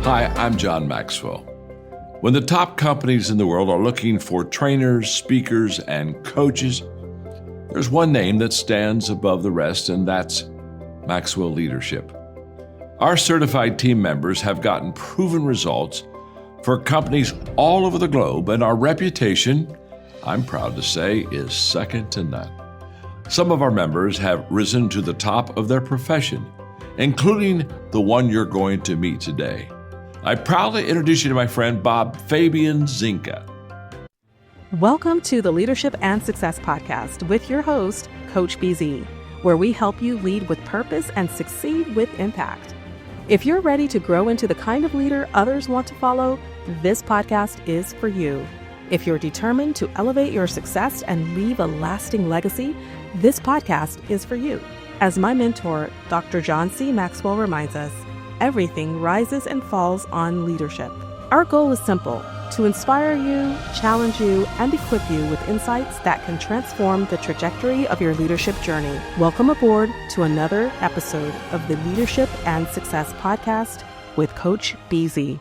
Hi, I'm John Maxwell. When the top companies in the world are looking for trainers, speakers, and coaches, there's one name that stands above the rest, and that's Maxwell Leadership. Our certified team members have gotten proven results for companies all over the globe, and our reputation, I'm proud to say, is second to none. Some of our members have risen to the top of their profession, including the one you're going to meet today. I proudly introduce you to my friend Bob Fabian Zinka. Welcome to the Leadership and Success Podcast with your host, Coach BZ, where we help you lead with purpose and succeed with impact. If you're ready to grow into the kind of leader others want to follow, this podcast is for you. If you're determined to elevate your success and leave a lasting legacy, this podcast is for you. As my mentor, Dr. John C. Maxwell reminds us, everything rises and falls on leadership. Our goal is simple: to inspire you, challenge you, and equip you with insights that can transform the trajectory of your leadership journey. Welcome aboard to another episode of the Leadership and Success Podcast with Coach BZ.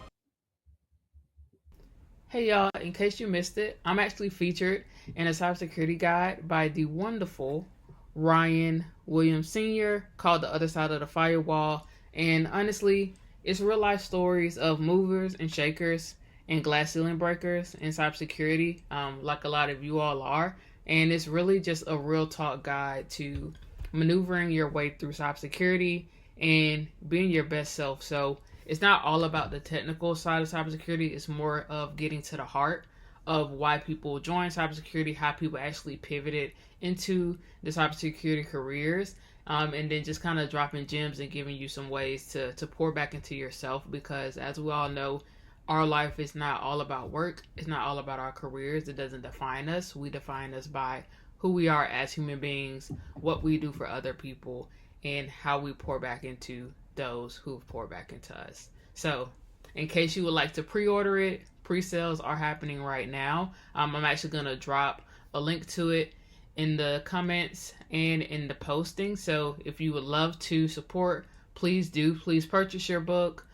Hey y'all, in case you missed it, I'm actually featured in a cybersecurity guide by the wonderful Ryan Williams Sr. called The Other Side of the Firewall. And honestly, it's real life stories of movers and shakers and glass ceiling breakers in cybersecurity, like a lot of you all are. And it's really just a real talk guide to maneuvering your way through cybersecurity and being your best self. So it's not all about the technical side of cybersecurity. It's more of getting to the heart of why people join cybersecurity, how people actually pivoted into the cybersecurity careers. And then just kind of dropping gems and giving you some ways to pour back into yourself, because as we all know, our life is not all about work. It's not all about our careers. It doesn't define us. We define us by who we are as human beings, what we do for other people, and how we pour back into those who've poured back into us. So in case you would like to pre-order it, pre-sales are happening right now. I'm actually going to drop a link to it in the comments and in the posting. So if you would love to support, please do. Please purchase your book,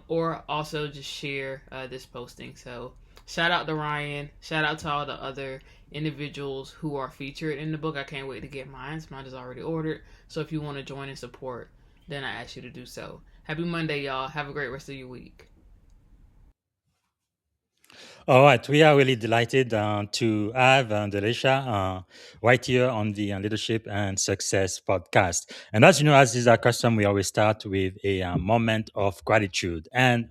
or also just share this posting. So shout out to Ryan. Shout out to all the other individuals who are featured in the book. I can't wait to get mine. Mine is already ordered. So if you want to join and support, then I ask you to do so. Happy Monday, y'all. Have a great rest of your week. All right, we are really delighted to have Delisha right here on the Leadership and Success podcast. And as you know, as is our custom, we always start with a moment of gratitude. And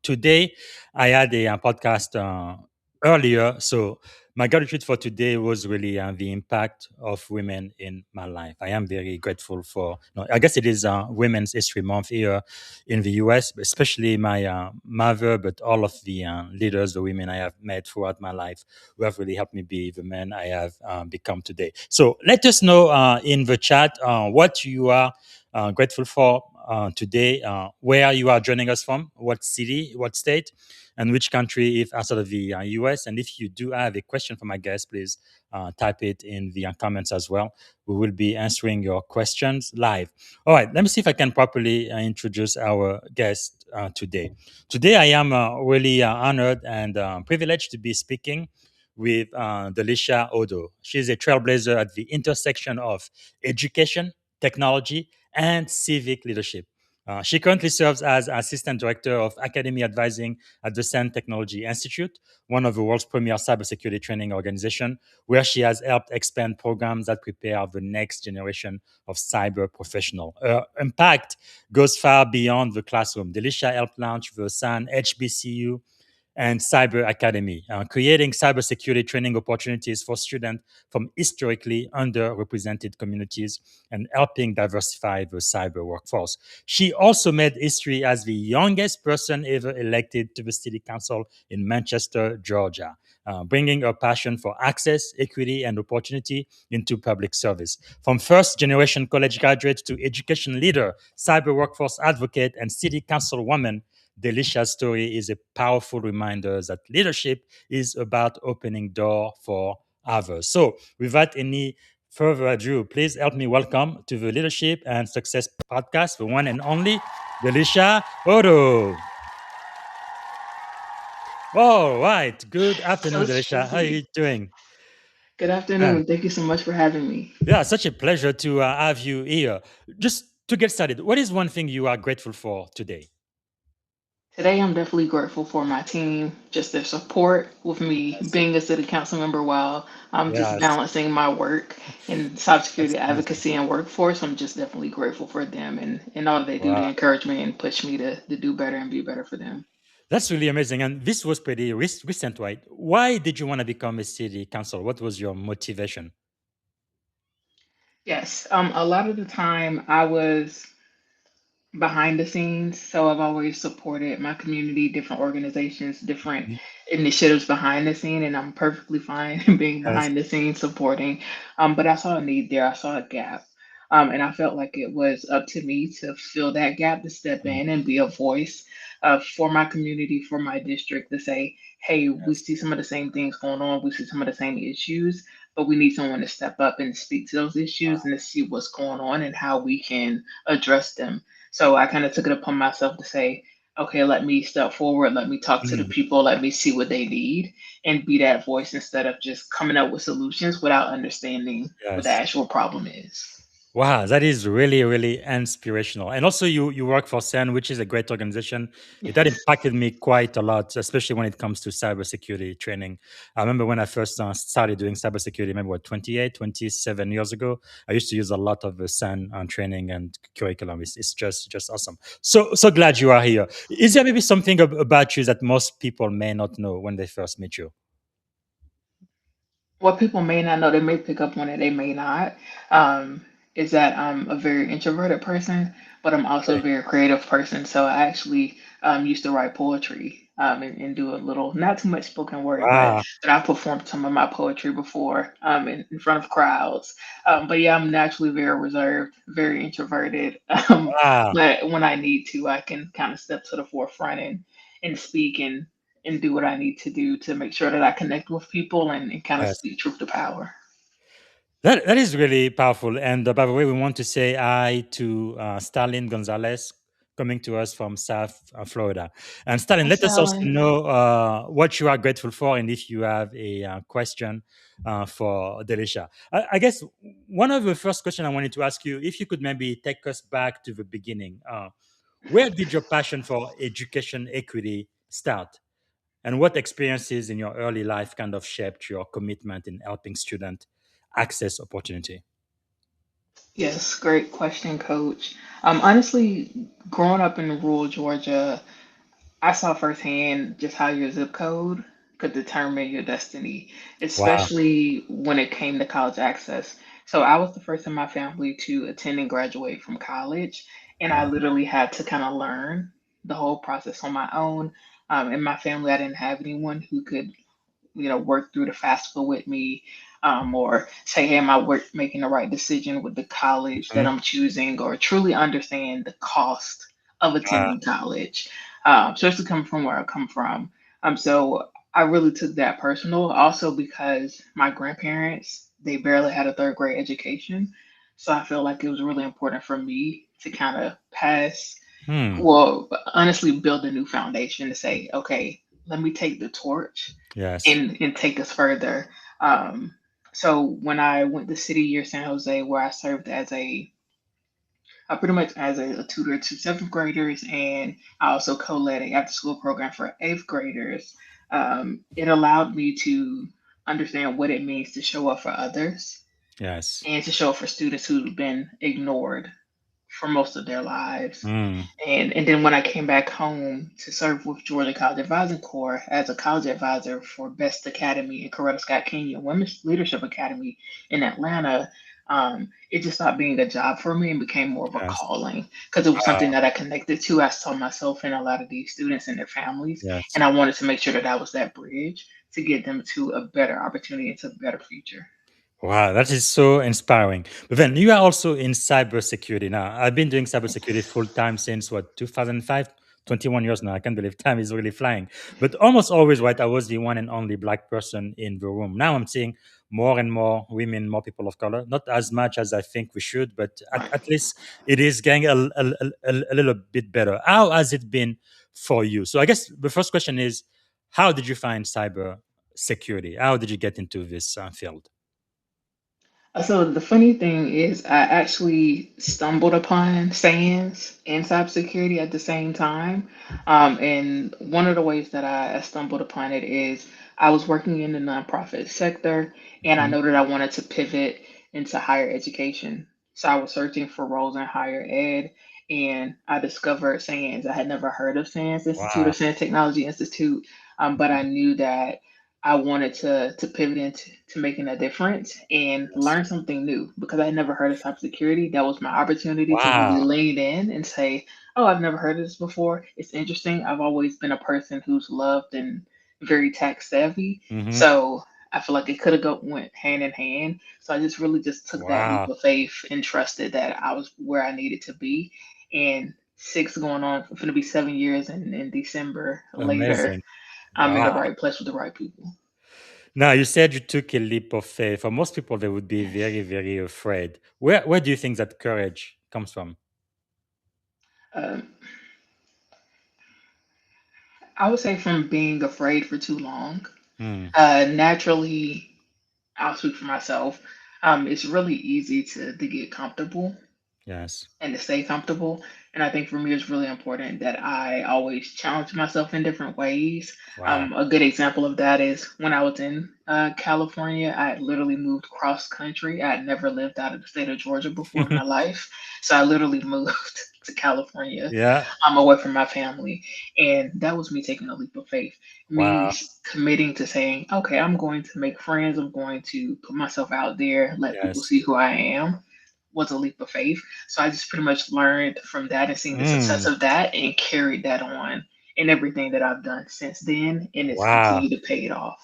today, I had a podcast earlier, so my gratitude for today was really the impact of women in my life. I am very grateful for, I guess it is Women's History Month here in the US, especially my mother, but all of the leaders, the women I have met throughout my life who have really helped me be the man I have become today. So let us know in the chat what you are grateful for today, where you are joining us from, what city, what state, and which country if outside of the US. And if you do have a question for my guest, please type it in the comments as well. We will be answering your questions live. All right, let me see if I can properly introduce our guest today. Today, I am really honored and privileged to be speaking with Delisha Hodo. She's a trailblazer at the intersection of education, technology, and civic leadership. She currently serves as Assistant Director of Academy Advising at the Sand Technology Institute, one of the world's premier cybersecurity training organizations, where she has helped expand programs that prepare the next generation of cyber professionals. Her impact goes far beyond the classroom. Delisha helped launch the SAN HBCU and Cyber Academy, creating cybersecurity training opportunities for students from historically underrepresented communities and helping diversify the cyber workforce. She also made history as the youngest person ever elected to the City Council in Manchester, Georgia, bringing her passion for access, equity, and opportunity into public service. From first-generation college graduate to education leader, cyber workforce advocate, and City Councilwoman, Delisha's story is a powerful reminder that leadership is about opening door for others. So without any further ado, please help me welcome to the Leadership and Success Podcast, the one and only Delisha Hodo. All right. Good afternoon, Coach Delisha. How are you BZ. doing? Good Uh, afternoon. Thank you so much for having me. yeah, such a pleasure to have you here. Just to get started, what is one thing you are grateful for today? Today, I'm definitely grateful for my team, just their support with me Yes. being a city council member while I'm just Yes. balancing my work in That's cybersecurity amazing. advocacy and workforce. I'm just definitely grateful for them and all that they do to Wow. encourage me and push me to do better and be better for them. That's really amazing. And this was pretty recent, right? Why did you want to become a city council? What was your motivation? Yes, a lot of the time I was behind the scenes. So I've always supported my community, different organizations, different Mhm. initiatives behind the scene, and I'm perfectly fine being Yes. behind the scenes supporting. But I saw a need there, I saw a gap. And I felt like it was up to me to fill that gap, to step Mm, in and be a voice for my community, for my district, to say, hey, we yes. see some of the same things going on, we see some of the same issues, but we need someone to step up and speak to those issues and to see what's going on and how we can address them. So I kind of took it upon myself to say, okay, let me step forward, let me talk to the Mm, people, let me see what they need, and be that voice instead of just coming up with solutions without understanding what the yes. actual problem is. Wow, that is really, really inspirational. And also, you work for CERN, which is a great organization. It had Yes. impacted me quite a lot, especially when it comes to cybersecurity training. I remember when I first started doing cybersecurity, maybe what, 28, 27 years ago. I used to use a lot of the CERN training and curriculum. It's just awesome. So glad you are here. Is there maybe something about you that most people may not know when they first meet you? What people may not know, they may pick up on it, they may not, um, is that I'm a very introverted person, but I'm also a Okay. very creative person. So I actually used to write poetry and do a little, not too much spoken word, Wow. but I performed some of my poetry before in front of crowds. But yeah, I'm naturally very reserved, very introverted. Wow. But when I need to, I can kind of step to the forefront and speak and do what I need to do to make sure that I connect with people and kind of Yes. speak truth to power. That is really powerful. And by the way, we want to say hi to Stalin Gonzalez coming to us from South Florida. And Stalin, Hi, let us also Sally. know what you are grateful for and if you have a question for Delisha. I guess one of the first questions I wanted to ask you, if you could maybe take us back to the beginning. Where did your passion for education equity start? And what experiences in your early life kind of shaped your commitment in helping students access opportunity? Yes, great question, Coach. Honestly, growing up in rural Georgia, I saw firsthand just how your zip code could determine your destiny, Wow. especially when it came to college access. So I was the first in my family to attend and graduate from college, and I Wow. literally had to kind of learn the whole process on my own. In my family, I didn't have anyone who could work through the FAFSA with me, or say, hey, am I making the right decision with the college that Mhm. I'm choosing, or truly understand the cost of Uh, attending college, especially coming from where I come from. So I really took that personal, also because my grandparents, they barely had a third grade education. So I feel like it was really important for me to kind of hmm. honestly build a new foundation to say, okay, let me take the torch Yes. and take us further. Um, so when I went to City Year San Jose, where I served as pretty much as a tutor to seventh graders, and I also co-led a after-school program for eighth graders. It allowed me to understand what it means to show up for others Yes. and to show up for students who've been ignored for most of their lives. Hmm. And then when I came back home to serve with Georgia College Advising Corps as a college advisor for Best Academy and Coretta Scott King Women's Leadership Academy in Atlanta, it just stopped being a job for me and became more of a Yes. calling because it was something Wow. that I connected to. I saw myself in a lot of these students and their families, Yes. and I wanted to make sure that I was that bridge to get them to a better opportunity and to a better future. Wow, that is so inspiring. But then you are also in cybersecurity now. I've been doing cybersecurity full time since what, 2005, 21 years now. I can't believe time is really flying. But almost always, right, I was the one and only black person in the room. Now I'm seeing more and more women, more people of color. Not as much as I think we should, but Right. at least it is getting a little bit better. How has it been for you? So I guess the first question is, how did you find cyber security? How did you get into this field? So the funny thing is, I actually stumbled upon SANS and cybersecurity at the same time. And one of the ways that I stumbled upon it is I was working in the nonprofit sector, and I Mhm. know that I wanted to pivot into higher education. So I was searching for roles in higher ed, and I discovered SANS. I had never heard of SANS Institute or Wow. SANS Technology Institute, but I knew that I wanted to pivot into making a difference and Yes. learn something new because I had never heard of cybersecurity. That was my opportunity to really Wow. lean in and say, "Oh, I've never heard of this before. It's interesting." I've always been a person who's loved and very tech savvy, Hmm. so I feel like it could have went hand in hand. So I just really just took that leap Wow. of faith and trusted that I was where I needed to be. And six going on, going to be 7 years in December later, Amazing. I'm in the Wow. right place with the right people. Now, you said you took a leap of faith. For most people, they would be very, very afraid. Where do you think that courage comes from? Um, I would say from being afraid for too long. Hmm. Naturally, I'll speak for myself. It's really easy to get comfortable Yes. and to stay comfortable. And I think for me, it's really important that I always challenge myself in different ways. Wow. A good example of that is when I was in California, I had literally moved cross country. I had never lived out of the state of Georgia before in my life. So I literally moved to California. Yeah. I'm away from my family. And that was me taking a leap of faith, me Wow. committing to saying, okay, I'm going to make friends. I'm going to put myself out there, let people Yes. see who I am was a leap of faith. So I just pretty much learned from that and seen the success Mm. of that and carried that on in everything that I've done since then. And it's Wow. continued to pay it off.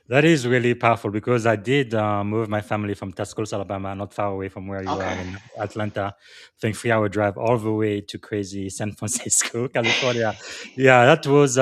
That is really powerful because I did move my family from Tuscaloosa, Alabama, not far away from where you are Okay. in Atlanta. I think 3 hour drive all the way to crazy San Francisco, California. Yeah, that was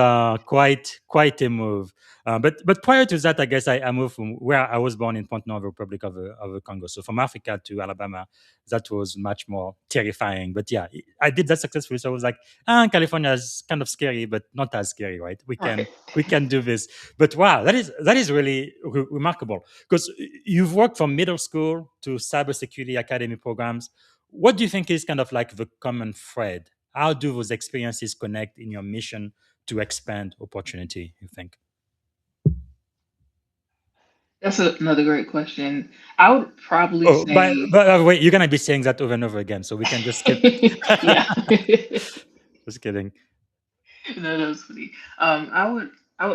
quite a move. But prior to that, I guess I moved from where I was born in Point Novo, Republic of the Congo. So from Africa to Alabama, that was much more terrifying. But yeah, I did that successfully. So I was like, California is kind of scary, but not as scary, right? Right. We can do this. But wow, that is really remarkable because you've worked from middle school to cybersecurity academy programs. What do you think is kind of like the common thread? How do those experiences connect in your mission to expand opportunity? You think? That's another great question. I would probably Oh, say, wait, you're gonna be saying that over and over again, so we can just skip. yeah. Just kidding. No, that was funny. I would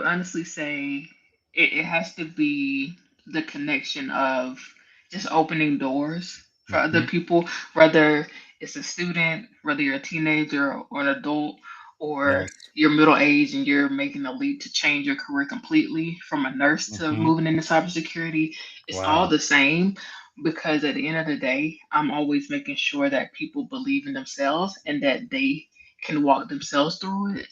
honestly say it has to be the connection of just opening doors for other Hmm. people, whether it's a student, whether you're a teenager or an adult, or Yes. you're middle age and you're making a leap to change your career completely from a nurse to Hmm. moving into cybersecurity. It's all Wow. the same because at the end of the day, I'm always making sure that people believe in themselves and that they can walk themselves through it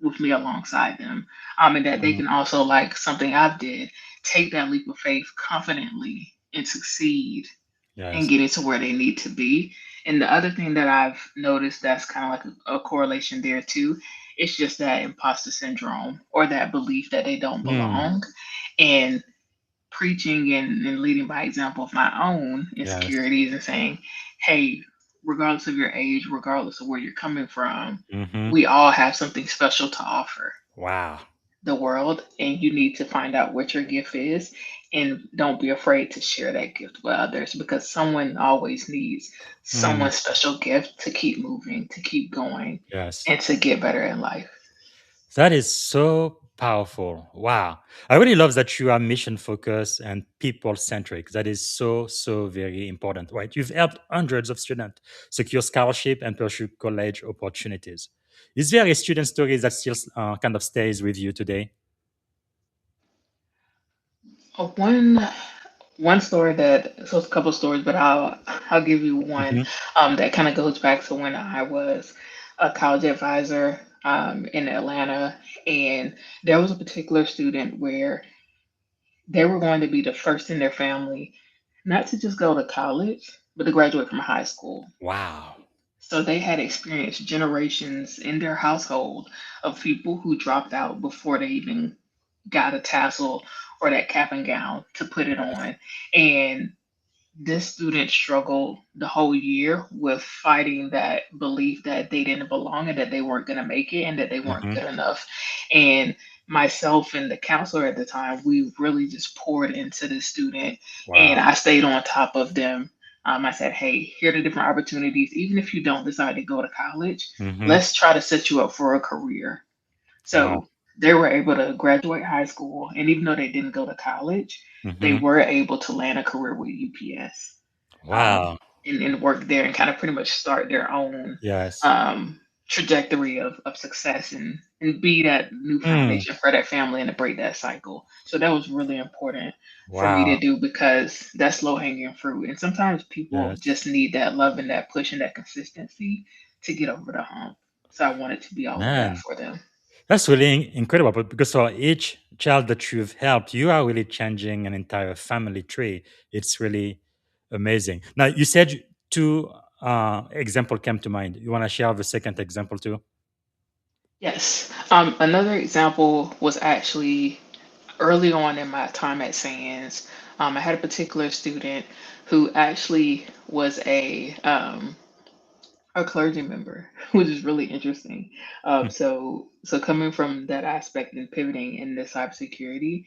with me alongside them. And that they Mm. can also, like something I've did, take that leap of faith confidently and succeed and Yes. get it to where they need to be. And the other thing that I've noticed that's kind of like a correlation there too, it's just that imposter syndrome or that belief that they don't Mm. belong. And preaching and leading by example of my own Yes. insecurities and saying, hey, regardless of your age, regardless of where you're coming from, Hmm. we all have something special to offer Wow. the world, and you need to find out what your gift is. And don't be afraid to share that gift with others because someone always needs Mm. someone's special gift to keep moving, to keep going, Yes. and to get better in life. That is so powerful. Wow. I really love that you are mission focused and people centric. That is so very important, right? You've helped hundreds of students secure scholarship and pursue college opportunities. Is there a student story that still kind of stays with you today? One story that, so it's a couple stories, but I'll give you one Hmm. that kind of goes back to when I was a college advisor in Atlanta, and there was a particular student where they were going to be the first in their family not to just go to college, but to graduate from high school. Wow. So they had experienced generations in their household of people who dropped out before they even got a tassel or that cap and gown to put it on. And this student struggled the whole year with fighting that belief that they didn't belong and that they weren't going to make it and that they weren't Mm-hmm. good enough. And myself and the counselor at the time, we really just poured into the student, and Wow. I stayed on top of them. I said, hey, here are the different opportunities. Even if you don't decide to go to college, Mm-hmm. let's try to set you up for a career. Wow. So they were able to graduate high school, and even though they didn't go to college, they Mm-hmm. were able to land a career with UPS, Wow. and work there and kind of pretty much start their own Yes. um, trajectory of success, and be that new Mm. foundation for that family and to break that cycle. So that was really important for me Wow. to do because that's low hanging fruit. And sometimes people Yes. just need that love and that push and that consistency to get over the hump. So I wanted to be all of that Man. for them. That's really incredible, but because for each child that you've helped, you are really changing an entire family tree. It's really amazing. Now, you said two example came to mind. You want to share the second example too? Yes. Another example was actually early on in my time at Sands. I had a particular student who actually was a clergy member, which is really interesting. So coming from that aspect and pivoting into cybersecurity,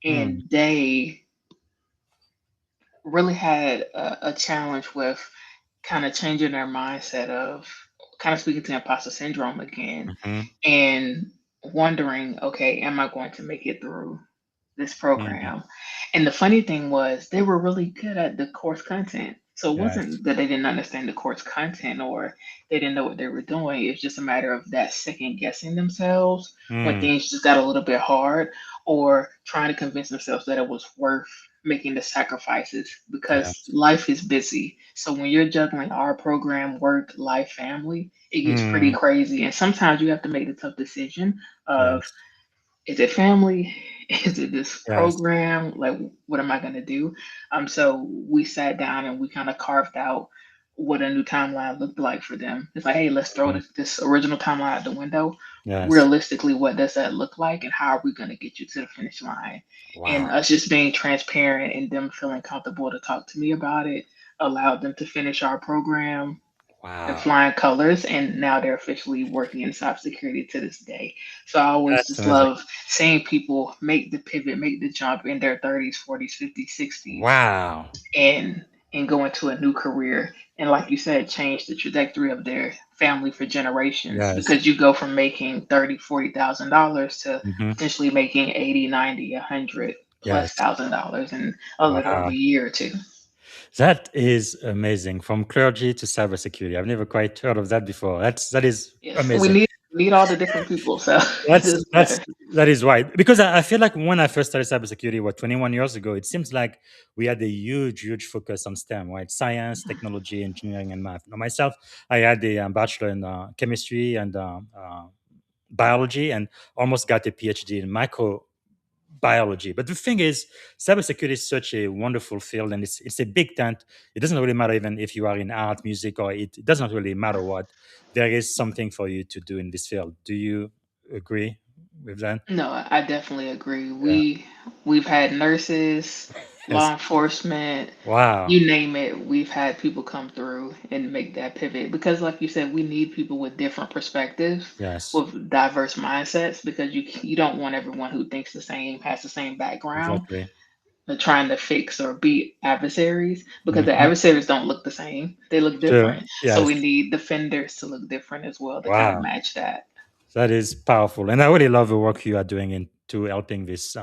Mm, and they really had a challenge with kind of changing their mindset of kind of speaking to imposter syndrome again, mm-hmm, and wondering, okay, am I going to make it through this mm, program? And the funny thing was, they were really good at the course content. So it yes. wasn't that they didn't understand the course content or they didn't know what they were doing. It's just a matter of that second guessing themselves when Mm, things just got a little bit hard, or trying to convince themselves that it was worth making the sacrifices because yes. life is busy. So when you're juggling our program, work, life, family, it gets pretty Mm, crazy. And sometimes you have to make the tough decision of, yes. is it family? Is it this Yes. program? Like, what am I going to do? So we sat down and we kind of carved out what a new timeline looked like for them. It's like, hey, let's throw Mm, this original timeline out the window. yes. Realistically, what does that look like, and how are we going to get you to the finish line? And Wow. us just being transparent and them feeling comfortable to talk to me about it allowed them to finish our program and Wow. flying colors, and now they're officially working in cybersecurity to this day. So I always That's just amazing. love seeing people make the pivot, make the jump in their 30s, 40s, 50s, 60s, Wow. and go into a new career. And like you said, change the trajectory of their family for generations, Yes. because you go from making 30, $40,000 to Mm-hmm. potentially making 80, 90, 100 plus Yes. $1,000 in a little over Wow. a year or two. That is amazing. From clergy to cybersecurity. I've never quite heard of that before. That is Yes, we amazing. need all the different people, so it That's doesn't that's matter. that is right. Because I feel like when I first started cybersecurity, what 21 years ago, it seems like we had a huge focus on STEM, right? Science, technology, engineering, and math. Now, myself, I had a bachelor in chemistry and biology, and almost got a PhD in microbiology. But the thing is, cybersecurity is such a wonderful field, and it's a big tent. It doesn't really matter even if you are in art, music, or it doesn't really matter what. There is something for you to do in this field. Do you agree with that? No, I definitely agree. Yeah. We've had nurses, law Yes. enforcement, Wow. you name it. We've had people come through and make that pivot because, like you said, we need people with different perspectives, Yes. with diverse mindsets, because you don't want everyone who thinks the same, has the same background, Exactly. trying to fix or beat adversaries, because the Hmm. adversaries don't look the same. They look Sure. different. So Yes. we need defenders to look different as well to kind of Wow. match that. That is powerful. And I really love the work you are doing into helping this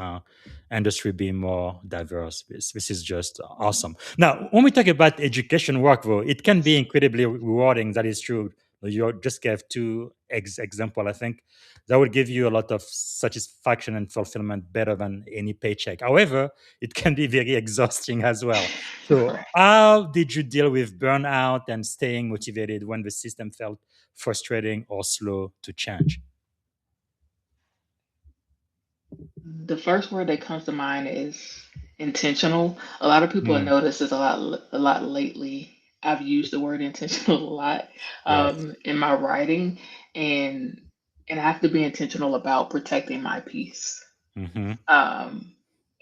industry be more diverse. This is just awesome. Now, when we talk about education work, though, it can be incredibly rewarding. That is true. You just gave two example. I think that would give you a lot of satisfaction and fulfillment better than any paycheck. However, it can be very exhausting as well. So, how did you deal with burnout and staying motivated when the system felt frustrating or slow to change? The first word that comes to mind is intentional. A lot of people have Mm, noticed this a lot lately. I've used the word intentional a lot yes. in my writing, and I have to be intentional about protecting my peace. Mm-hmm. Um,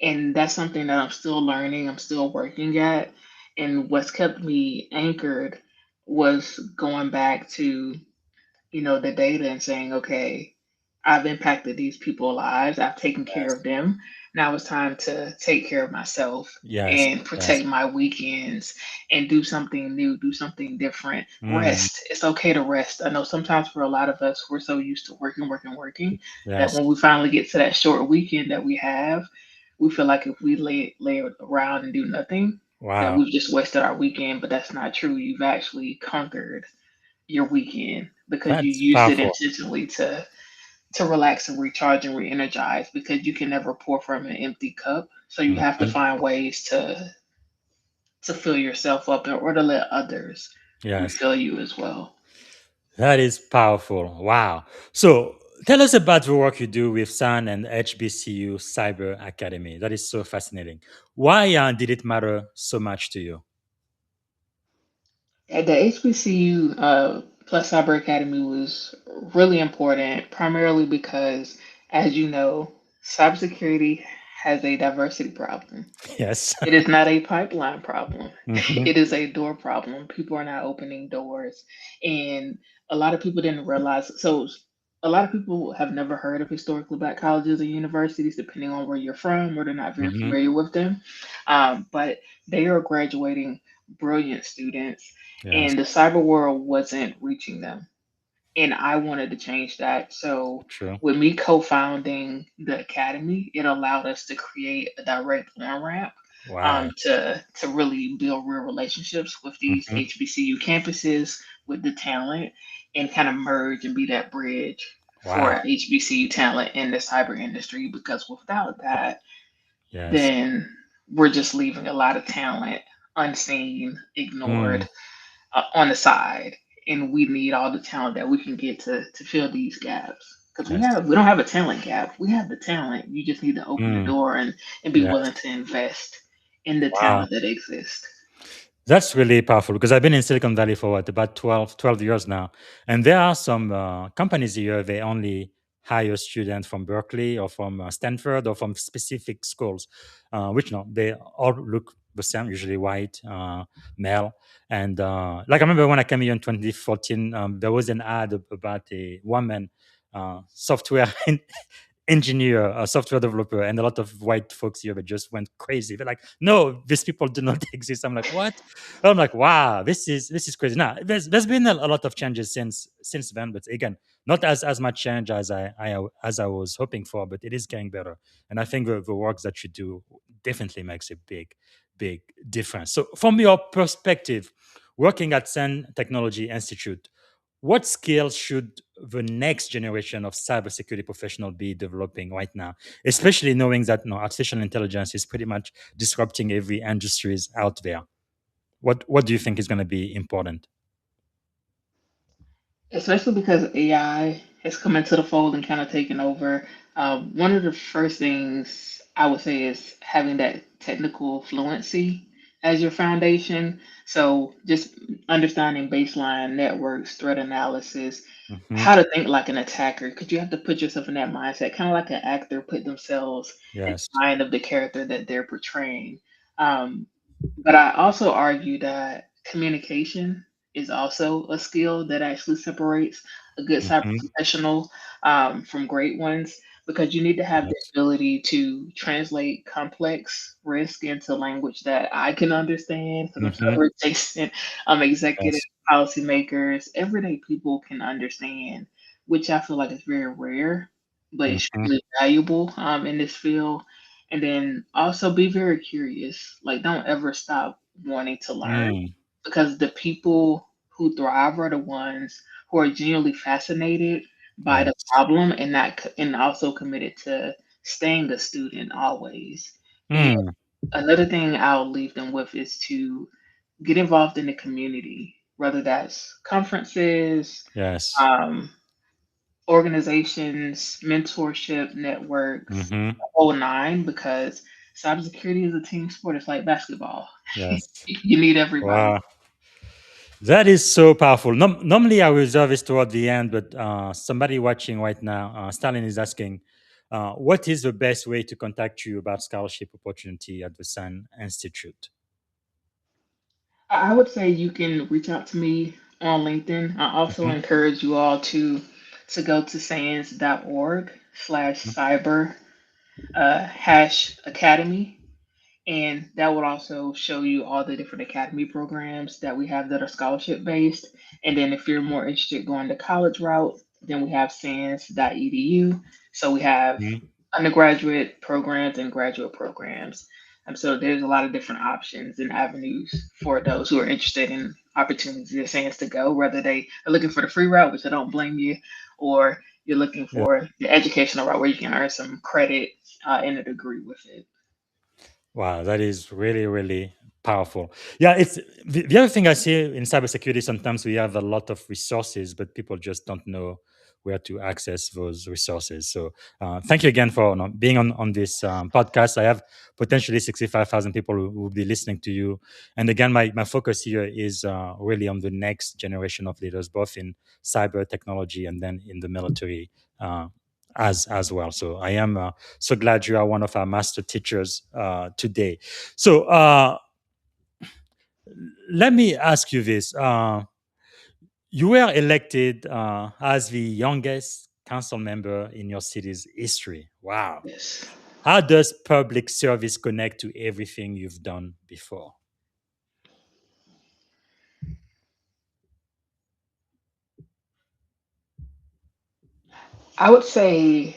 and that's something that I'm still learning, I'm still working at. And what's kept me anchored was going back to, the data and saying, okay, I've impacted these people's lives, I've taken care Yes. of them. Now it's time to take care of myself Yes. and Yes. protect my weekends and do something new, do something different. Mm. Rest. It's okay to rest. I know sometimes for a lot of us, we're so used to working, working, working that Yes. when we finally get to that short weekend that we have, we feel like if we lay around and do nothing, that Wow. we've just wasted our weekend, but that's not true. You've actually conquered your weekend because you That's used it powerful. intentionally to relax and recharge and re-energize, because you can never pour from an empty cup, so you have to Mhm. find ways to fill yourself up or to let others Yes. refill you as well. That is powerful. Wow. So tell us about the work you do with SUN and HBCU Cyber Academy. That is so fascinating. Why did it matter so much to you? At the HBCU Plus Cyber Academy was really important, primarily because, as you know, cybersecurity has a diversity problem. Yes. It is not a pipeline problem. Hmm. It is a door problem. People are not opening doors. And a lot of people didn't realize. So, a lot of people have never heard of historically black colleges or universities, depending on where you're from, or they're not very Hmm. familiar with them. But they are graduating brilliant students, Yes. and the cyber world wasn't reaching them, and I wanted to change that. So True. with me co-founding the academy, it allowed us to create a direct on ramp, Wow. to really build real relationships with these Hmm. HBCU campuses with the talent, and kind of merge and be that bridge Wow. for HBCU talent in the cyber industry. Because without that, Yes. then we're just leaving a lot of talent unseen, Mm. ignored, on the side, and we need all the talent that we can get to fill these gaps. Because Yes. we don't have a talent gap. We have the talent. You just need to open the Mm. door and be willing Yes. to invest in the Wow. talent that exists. That's really powerful because I've been in Silicon Valley for what, about 12 years now. And there are some companies here, they only hire students from Berkeley or from Stanford or from specific schools, which no, they all look the same, usually white, male. And like I remember when I came here in 2014, there was an ad about a woman software engineer, a software developer, and a lot of white folks here that just went crazy. They're like, "No, these people do not exist." I'm like, "What?" I'm like, "Wow, this is crazy." Now, there's been a lot of changes since then, but again, not as much change as I was hoping for, but it is getting better. And I think the work that you do definitely makes a big difference. So, from your perspective, working at Sun Technology Institute, what skills should the next generation of cybersecurity professional be developing right now, especially knowing that artificial intelligence is pretty much disrupting every industries out there? What do you think is going to be important? Especially because AI has come into the fold and kind of taken over. One of the first things I would say is having that technical fluency as your foundation. So just understanding baseline networks, threat analysis, Hmm. how to think like an attacker, because you have to put yourself in that mindset, kind of like an actor put themselves in Yes. the mind of the character that they're portraying. Um, but I also argue that communication is also a skill that actually separates a good cyber Hmm. professional, from great ones, because you need to have the Yes. ability to translate complex risk into language that I can understand. Because I'm Hmm. cyber adjacent, executive, Yes. policymakers, everyday people can understand, which I feel like is very rare, but Hmm. extremely valuable, in this field. And then also be very curious. Like, don't ever stop wanting to learn, Mm. because the people who thrive are the ones who are genuinely fascinated by the Yes. problem, and not and also committed to staying a student always. And Mm. another thing I'll leave them with is to get involved in the community, whether that's conferences, Yes. um, organizations, mentorship networks, Hmm. the whole nine, because cybersecurity is a team sport. It's like basketball. Yes. You need everybody. Wow. That is so powerful. Normally, I reserve this toward the end, but somebody watching right now, Stalin is asking, What is the best way to contact you about scholarship opportunity at the Sun Institute? I would say you can reach out to me on LinkedIn. I also Mhm, encourage you all to go to mhm, sans.org/cyber hash academy, and that would also show you all the different academy programs that we have that are scholarship based. And then if you're more interested going the college route, then we have sans.edu. So we have mhm. undergraduate programs and graduate programs. So there's a lot of different options and avenues for those who are interested in opportunities at SANS to go, whether they are looking for the free route, which I don't blame you, or you're looking Yeah. for the educational route where you can earn some credit in a degree with it. Wow, that is really, really powerful. Yeah, it's the other thing I see in cybersecurity. Sometimes we have a lot of resources, but people just don't know where to access those resources. So, thank you again for being on this podcast. I have potentially 65,000 people who will be listening to you. And again, my focus here is really on the next generation of leaders, both in cyber technology and then in the military. As well. So I am so glad you are one of our master teachers today. So let me ask you this. You were elected as the youngest council member in your city's history. Wow. Yes. How does public service connect to everything you've done before? I would say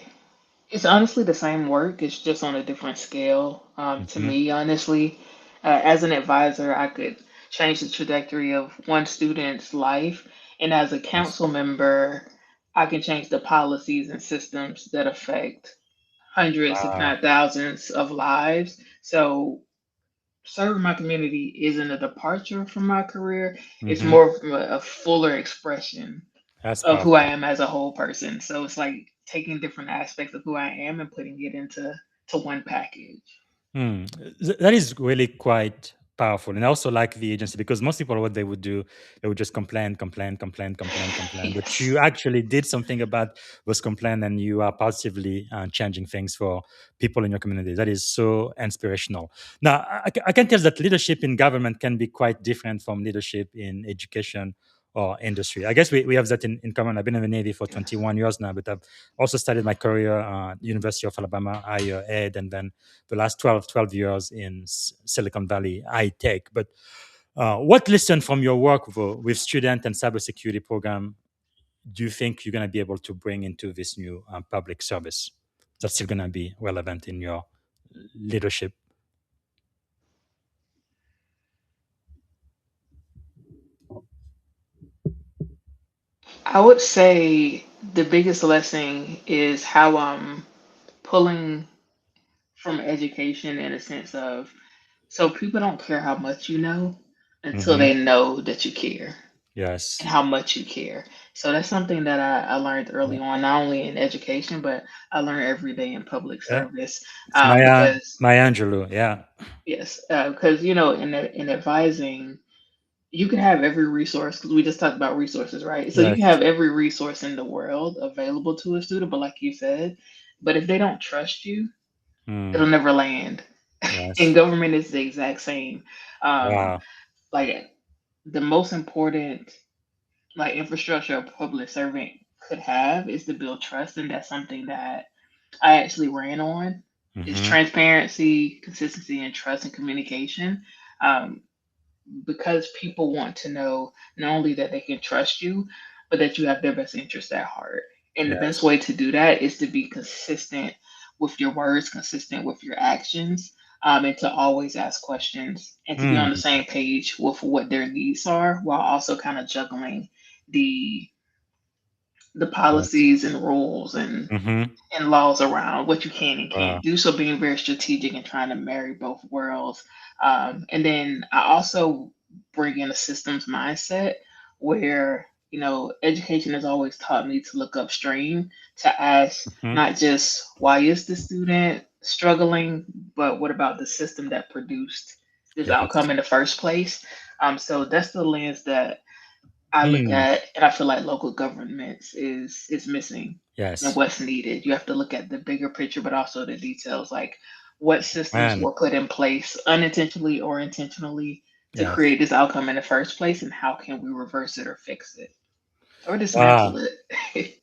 it's honestly the same work. It's just on a different scale. To Hmm. me, honestly, as an advisor, I could change the trajectory of one student's life, and as a Yes. council member, I can change the policies and systems that affect hundreds, if Wow. not thousands, of lives. So serving my community isn't a departure from my career. It's Hmm. more of a fuller expression That's of who I powerful. am as a whole person. So it's like taking different aspects of who I am and putting it into one package. Hmm. That is really quite powerful. And I also like the agency because most people, what they would do, they would just complain, complain, complain, complain, complain. But Yes. you actually did something about those complaints and you are positively changing things for people in your community. That is so inspirational. Now, I can tell that leadership in government can be quite different from leadership in education or industry. I guess we have that in common. I've been in the Navy for Yes. 21 years now, but I've also started my career University of Alabama, higher ed, and then the last 12 years in Silicon Valley high tech. But what lesson from your work with student and cybersecurity program do you think you're going to be able to bring into this new public service that's still going to be relevant in your leadership? I would say the biggest lesson is how I'm pulling from education in a sense of so people don't care how much you know until Hmm. they know that you care and Yes. how much you care. So that's something that I learned Yeah. early on, not only in education, but I learned every day in public Yeah. service. It's Maya Because Maya Angelou. Yeah. yes, because in advising, you can have every resource because we just talked about resources, right? So you can Yes. have every resource in the world available to a student, but like you said, but if they don't trust you, it'll Mm. never land. In Yes. government, it's the exact same. Um, Wow. like the most important like infrastructure a public servant could have is to build trust, and that's something that I actually ran on. Is Hmm. transparency, consistency, and trust and communication. Um, because people want to know not only that they can trust you, but that you have their best interest at heart. And the best Yes. way to do that is to be consistent with your words, consistent with your actions, and to always ask questions and to be on the Mm. same page with what their needs are while also kind of juggling the Yes. policies and rules Hmm. and laws around what you can and Wow. can't do. So being very strategic and trying to marry both worlds. And then I also bring in a systems mindset where, education has always taught me to look upstream, to ask Hmm. not just why is the student struggling, but what about the system that produced this Yes. outcome in the first place? So that's the lens that I look Mm. at, and I feel like local governments is missing. and Yes. what's needed. You have to look at the bigger picture, but also the details, like what systems And were put in place unintentionally or intentionally to yes. create this outcome in the first place, and how can we reverse it or fix it or Wow. dismantle it.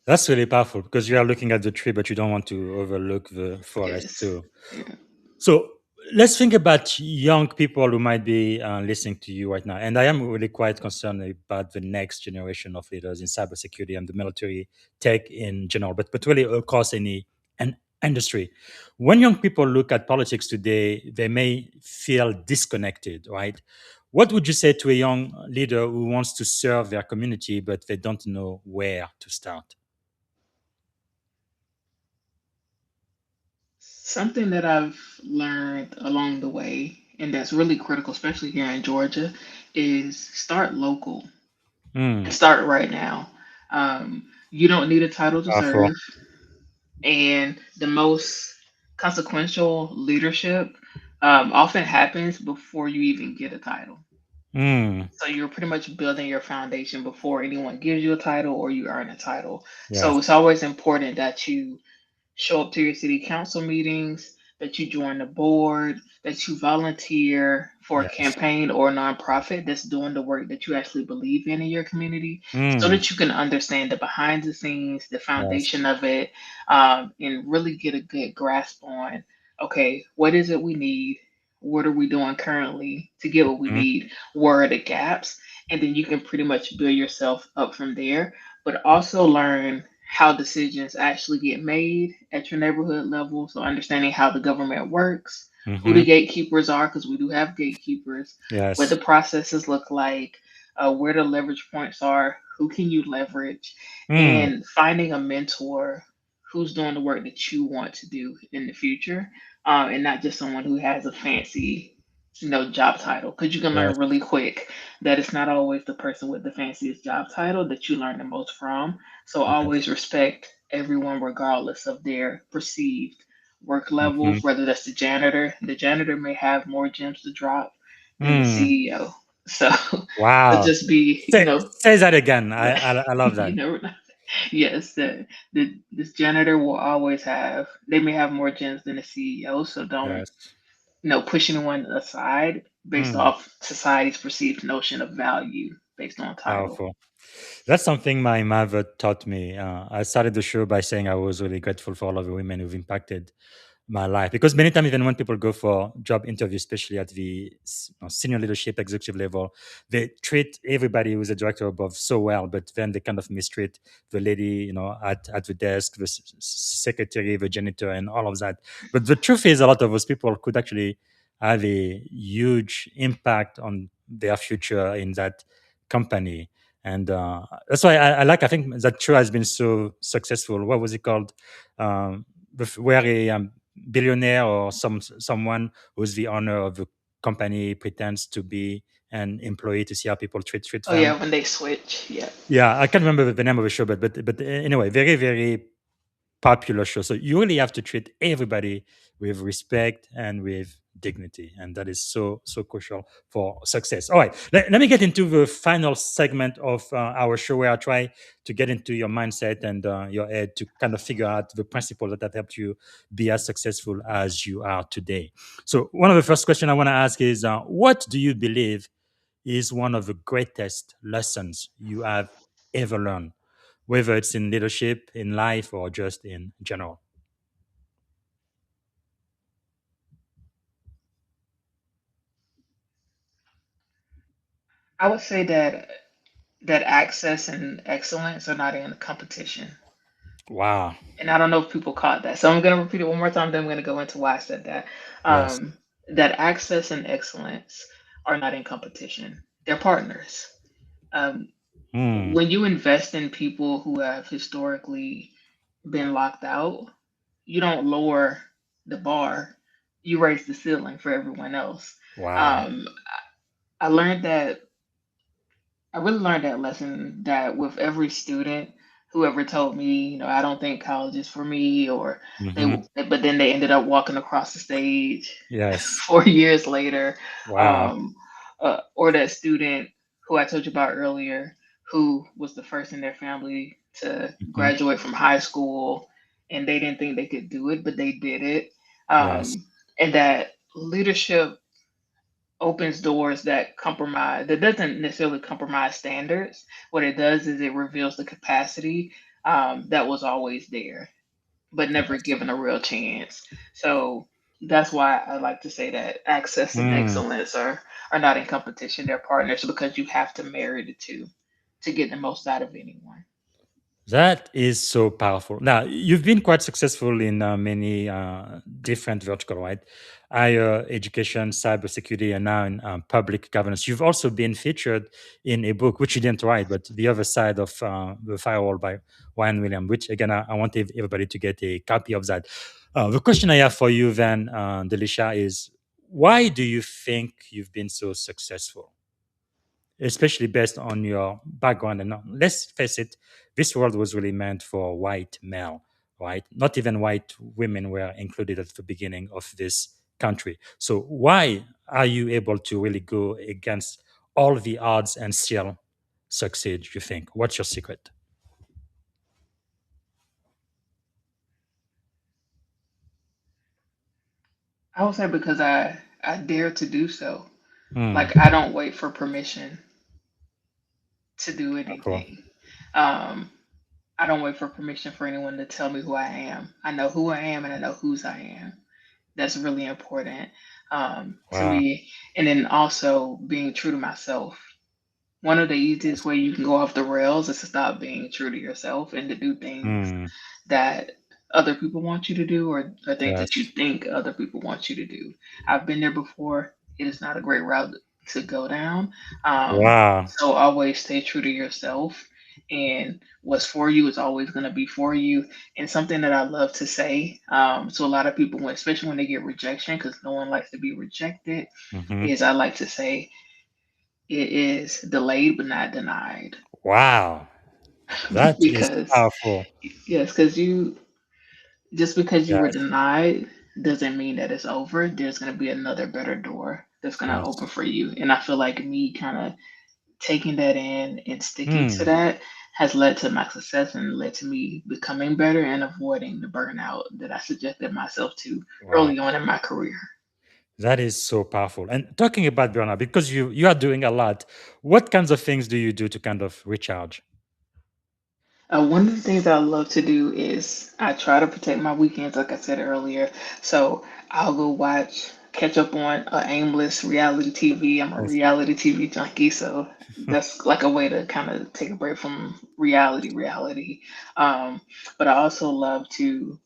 That's really powerful because you are looking at the tree, but you don't want to overlook the forest Yes. too. Yeah. So let's think about young people who might be listening to you right now. And I am really quite concerned about the next generation of leaders in cybersecurity and the military tech in general, but really across any an industry. When young people look at politics today, they may feel disconnected, right? What would you say to a young leader who wants to serve their community, but they don't know where to start? Something that I've learned along the way, and that's really critical, especially here in Georgia, is start local and Hmm. start right now. You don't need a title to Powerful. serve, and the most consequential leadership often happens before you even get a title. Hmm. So you're pretty much building your foundation before anyone gives you a title or you earn a title. So Yes. it's always important that you show up to your city council meetings, that you join the board, that you volunteer for a Yes. campaign or a nonprofit that's doing the work that you actually believe in your community, so Hmm. that you can understand the behind the scenes, the Yes. foundation of it, and really get a good grasp on, okay, what is it we need? What are we doing currently to get what we Mhm. need? Where are the gaps? And then you can pretty much build yourself up from there, but also learn how decisions actually get made at your neighborhood level. So understanding how the government works, who the Mhm. gatekeepers are, because we do have gatekeepers, what the Yes. processes look like, where the leverage points are, who can you leverage, Mm. and finding a mentor who's doing the work that you want to do in the future, and not just someone who has a fancy, job title. Because you can learn Yes. really quick that it's not always the person with the fanciest job title that you learn the most from. So Yes. always respect everyone regardless of their perceived work level, Mhm. whether that's the janitor. The janitor may have more gems to drop than the Mm. CEO. So, so Wow. just be, Say that again. right. I love You that. never know. Yes, this janitor will always have, they may have more gems than the CEO. So don't, Yes. push anyone aside based Mm. off society's perceived notion of value based on title. Powerful. That's something my mother taught me. I started the show by saying I was really grateful for all of the women who've impacted my life because many times even when people go for job interviews, especially at the senior leadership executive level, they treat everybody who's a director above so well, but then they kind of mistreat the lady, at the desk, the secretary, the janitor, and all of that. But the truth is a lot of those people could actually have a huge impact on their future in that company. And that's why I think that show has been so successful. What was it called? Where a billionaire or someone who's the owner of the company pretends to be an employee to see how people treat Oh them. yeah, when they switch, yeah. Yeah, I can't remember the name of the show, but anyway, very very popular show. So you really have to treat everybody with respect and with dignity, and that is so crucial for success. All right, let me get into the final segment of our show where I try to get into your mindset and your head to kind of figure out the principles that have helped you be as successful as you are today. So one of the first questions I want to ask is, what do you believe is one of the greatest lessons you have ever learned, whether it's in leadership, in life, or just in general? I would say that access and excellence are not in competition. Wow. And I don't know if people caught that. So I'm going to repeat it one more time, then I'm going to go into why I said that. Yes. That access and excellence are not in competition, they're partners. Um, Hmm. when you invest in people who have historically been locked out, you don't lower the bar, you raise the ceiling for everyone else. Wow. Um, I learned that I really learned that lesson that with every student who ever told me, I don't think college is for me, or Hmm. but then they ended up walking across the stage Yes. 4 years later, Wow. um, or that student who I told you about earlier, who was the first in their family to Mhm. graduate from high school, and they didn't think they could do it, but they did it. Yes. And that leadership opens doors that doesn't necessarily compromise standards. What it does is it reveals the capacity that was always there, but never Yes. given a real chance. So that's why I like to say that access and Mm. excellence are not in competition; they're partners because you have to marry the two to get the most out of anyone. That is so powerful. Now, you've been quite successful in many different verticals, right? Higher education, cybersecurity, and now in public governance. You've also been featured in a book, which you didn't write, but The Other Side of the Firewall by Ryan Williams, which, again, I want everybody to get a copy of that. The question I have for you then, Delisha, is why do you think you've been so successful? Especially based on your background. And let's face it, this world was really meant for white male, right? Not even white women were included at the beginning of this country. So why are you able to really go against all the odds and still succeed, you think? What's your secret? I would say because I dare to do so. Hmm. Like I don't wait for permission to do Cool. anything. Um, I don't wait for permission for anyone to tell me who I am. I know who I am and I know whose I am. That's really important to Wow. me. And then also being true to myself. One of the easiest way you can go off the rails is to stop being true to yourself and to do things Hmm. that other people want you to do or things that you Yes. think other people want you to do. I've been there before. It is not a great route to go down. Wow. So always stay true to yourself. And what's for you is always going to be for you. And something that I love to say to a lot of people, especially when they get rejection, because no one likes to be rejected, Hmm. is I like to say it is delayed but not denied. Wow. That is Because powerful. yes, because you just because you were Yes. denied doesn't mean that it's over. There's going to be another better door that's going to open Yes. for you. And I feel like me kind of taking that in and sticking to Hmm. that has led to my success and led to me becoming better and avoiding the burnout that I subjected myself to Wow. early on in my career. That is so powerful. And talking about burnout, because you are doing a lot, what kinds of things do you do to kind of recharge? One of the things I love to do is I try to protect my weekends, like I said earlier. So I'll go catch up on aimless reality TV. I'm a Yes. reality TV junkie, so that's like a way to kind of take a break from reality. Um, but I also love to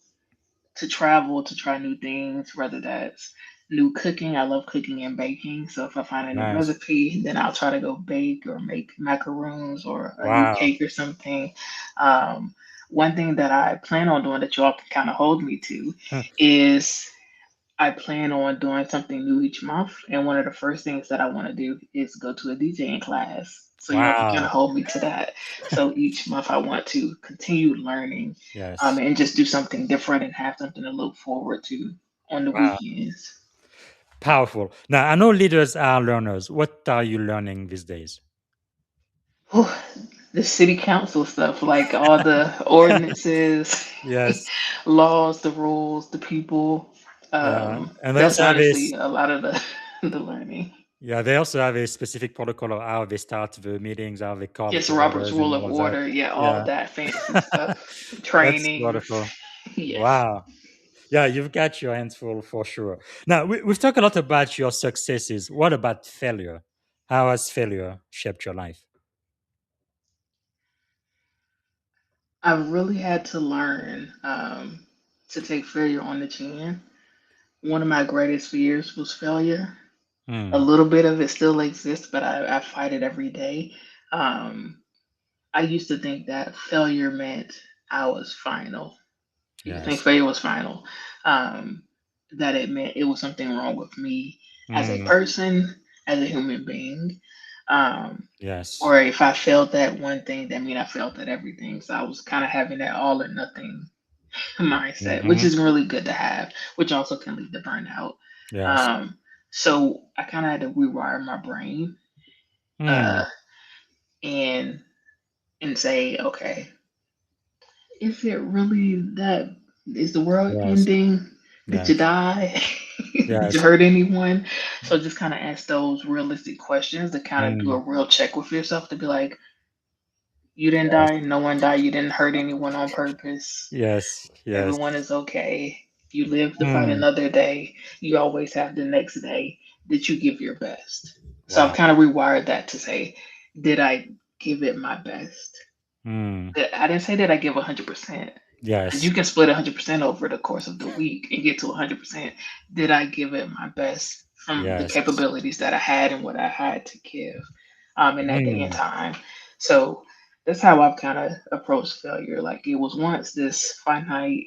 travel to try new things, whether that's new cooking. I love cooking and baking. So if I find a new Nice. recipe, then I'll try to go bake or make macaroons or a new Wow. cake or something. Um, one thing that I plan on doing that y'all can kind of hold me to is I plan on doing something new each month. And one of the first things that I want to do is go to a DJing class. So y'all can kind Wow. of hold me to that. So each month I want to continue learning Yes. and just do something different and have something to look forward to on the Wow. weekends. Powerful. Now, I know leaders are learners. What are you learning these days? Whew, the city council stuff, like all the ordinances, Yes. laws, the rules, the people. Yeah. And they That's also have honestly a lot of the the learning. they also have a specific protocol of how they start the meetings, how they call Yes, to Robert's orders Rule and of all of that. Order. Yeah, all Yeah. that fancy stuff. That's Trainings. wonderful. Yes. Wow. Yeah, you've got your hands full for sure. Now, we've talked a lot about your successes. What about failure? How has failure shaped your life? I really had to learn to take failure on the chin. One of my greatest fears was failure. A Hmm. little bit of it still exists, but I fight it every day. Um, I used to think that failure meant I was final. You could think Yes. failure was final. Um, that it meant it was something wrong with me as a Hmm. person, as a human being. Um, Yes. or if I failed that one thing, that mean I failed at everything. So I was kind of having that all or nothing mindset, which Hmm. is really good to have, which also can lead to burnout. Yes. Um, so I kind of had to rewire my brain Hmm. uh, and and say, okay, is it really that? Is the world Yes. ending? Did you Yes. die? Did you Yes. hurt anyone? So just kind of ask those realistic questions to kind of do a Mm. real check with yourself to be like, you didn't Yes. die, no one died, you didn't hurt anyone on purpose. Yes. Yes. Everyone is okay. You live to fight Mm. another day. You always have the next day that you give your best. So I've Wow. kind of rewired that to say, did I give it my best? Mm. I didn't say that I give 100%. Because you Yes. can split 100% over the course of the week and get to 100%. Did I give it my best from the Yes. capabilities that I had and what I had to give in that day and Mm. time? So that's how I've kind of approached failure. Like it was once this finite,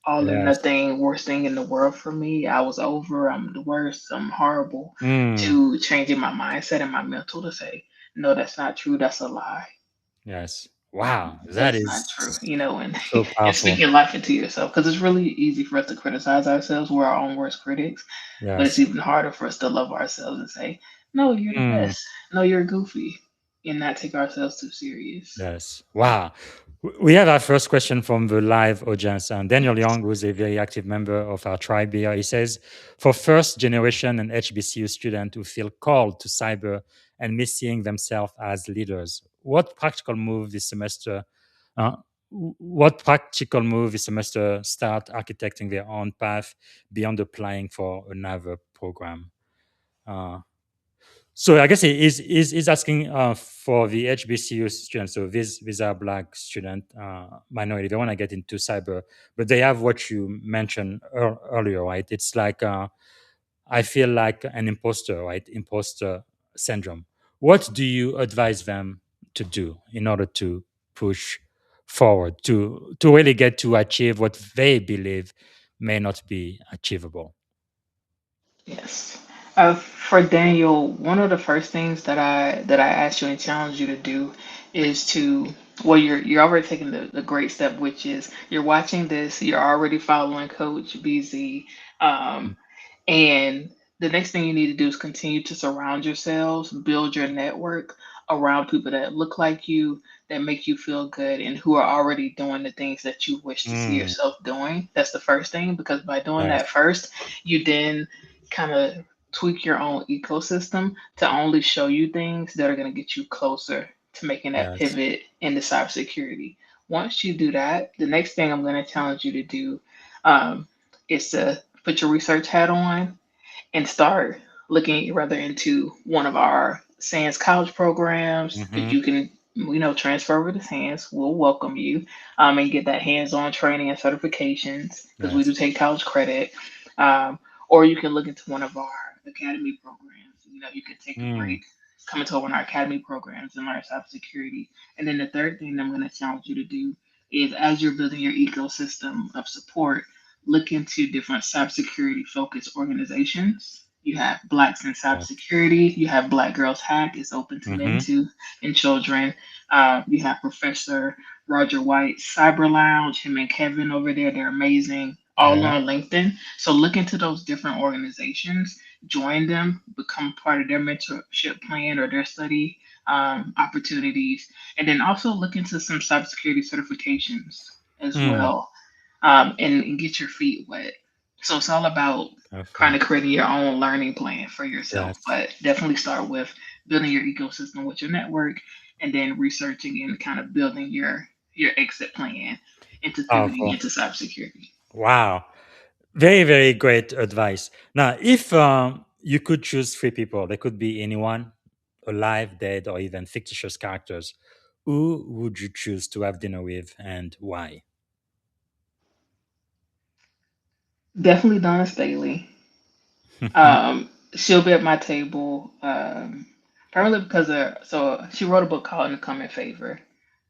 all or Yes. nothing, worst thing in the world for me. I was over, I'm the worst, I'm horrible, Mm. to changing my mindset and my mental to say, no, that's not true. That's a lie. Yes. Wow. That That's not true, is and so and powerful. speaking life into yourself because it's really easy for us to criticize ourselves. We're our own worst critics, but it's Yes. even harder for us to love ourselves and say, "No, you're the Mm. best. No, you're goofy," and not take ourselves too serious. Yes. Wow. We have our first question from the live audience. And Daniel Young, who's a very active member of our tribe here, he says, for first generation and HBCU students who feel called to cyber and missing themselves as leaders, uh, what practical move this semester start architecting their own path beyond applying for another program? Uh, so I guess he's asking for the HBCU students. So these are black student minority. They want to get into cyber, but they have what you mentioned earlier, right? It's like I feel like an imposter, right? Imposter syndrome. What do you advise them to do in order to push forward to really get to achieve what they believe may not be achievable? Yes. For Daniel, one of the first things that I asked you and challenge you to do is to well, you're already taking the great step, which is you're watching this, you're already following Coach BZ, um, and the next thing you need to do is continue to surround yourselves, build your network around people that look like you, that make you feel good, and who are already doing the things that you wish to see Mm, yourself doing. That's the first thing, because by doing yes, that first, you then kind of tweak your own ecosystem to only show you things that are going to get you closer to making that yes, pivot into cybersecurity. Once you do that, the next thing I'm going to challenge you to do um, is to put your research hat on and start looking rather into one of our SANS college programs because hmm, you can, transfer over to SANS. We'll welcome you and get that hands-on training and certifications because we do yes, take college credit. Um, or you can look into one of our academy programs. You can take a mm, break, come into one of our academy programs and learn cybersecurity. And then the third thing I'm going to challenge you to do is as you're building your ecosystem of support, look into different cybersecurity focused organizations. You have Blacks in yes, Cybersecurity. You have Black Girls Hack. It's open to men hmm, too and children. You have Professor Roger White Cyber Lounge. Him and Kevin over there, they're amazing. All yeah, on LinkedIn. So look into those different organizations, join them, become part of their mentorship plan or their study opportunities, and then also look into some cybersecurity certifications as mm, well and get your feet wet. So it's all about kind of perfect, creating your own learning plan for yourself, yes, but definitely start with building your ecosystem with your network and then researching and kind of building your exit plan into pivoting powerful. into cybersecurity. Wow, very very great advice. Now, if you could choose three people, they could be anyone, alive, dead, or even fictitious characters. Who would you choose to have dinner with, and why? Definitely Donna Staley. She'll be at my table, primarily because so she wrote a book called In the Common Favor,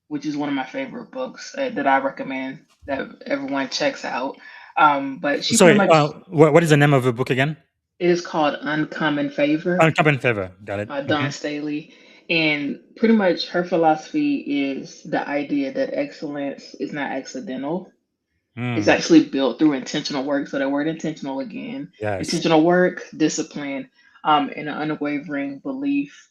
which is one of my favorite books that I recommend that everyone checks out. But she pretty Sorry, much what is the name of the book again? it is called Uncommon Favor Uncommon Favor. Got it. by Mm-hmm. Dawn Staley. And pretty much her philosophy is the idea that excellence is not accidental. It's Mm, actually built through intentional work. So that word intentional again, yes. intentional work, discipline, and an unwavering belief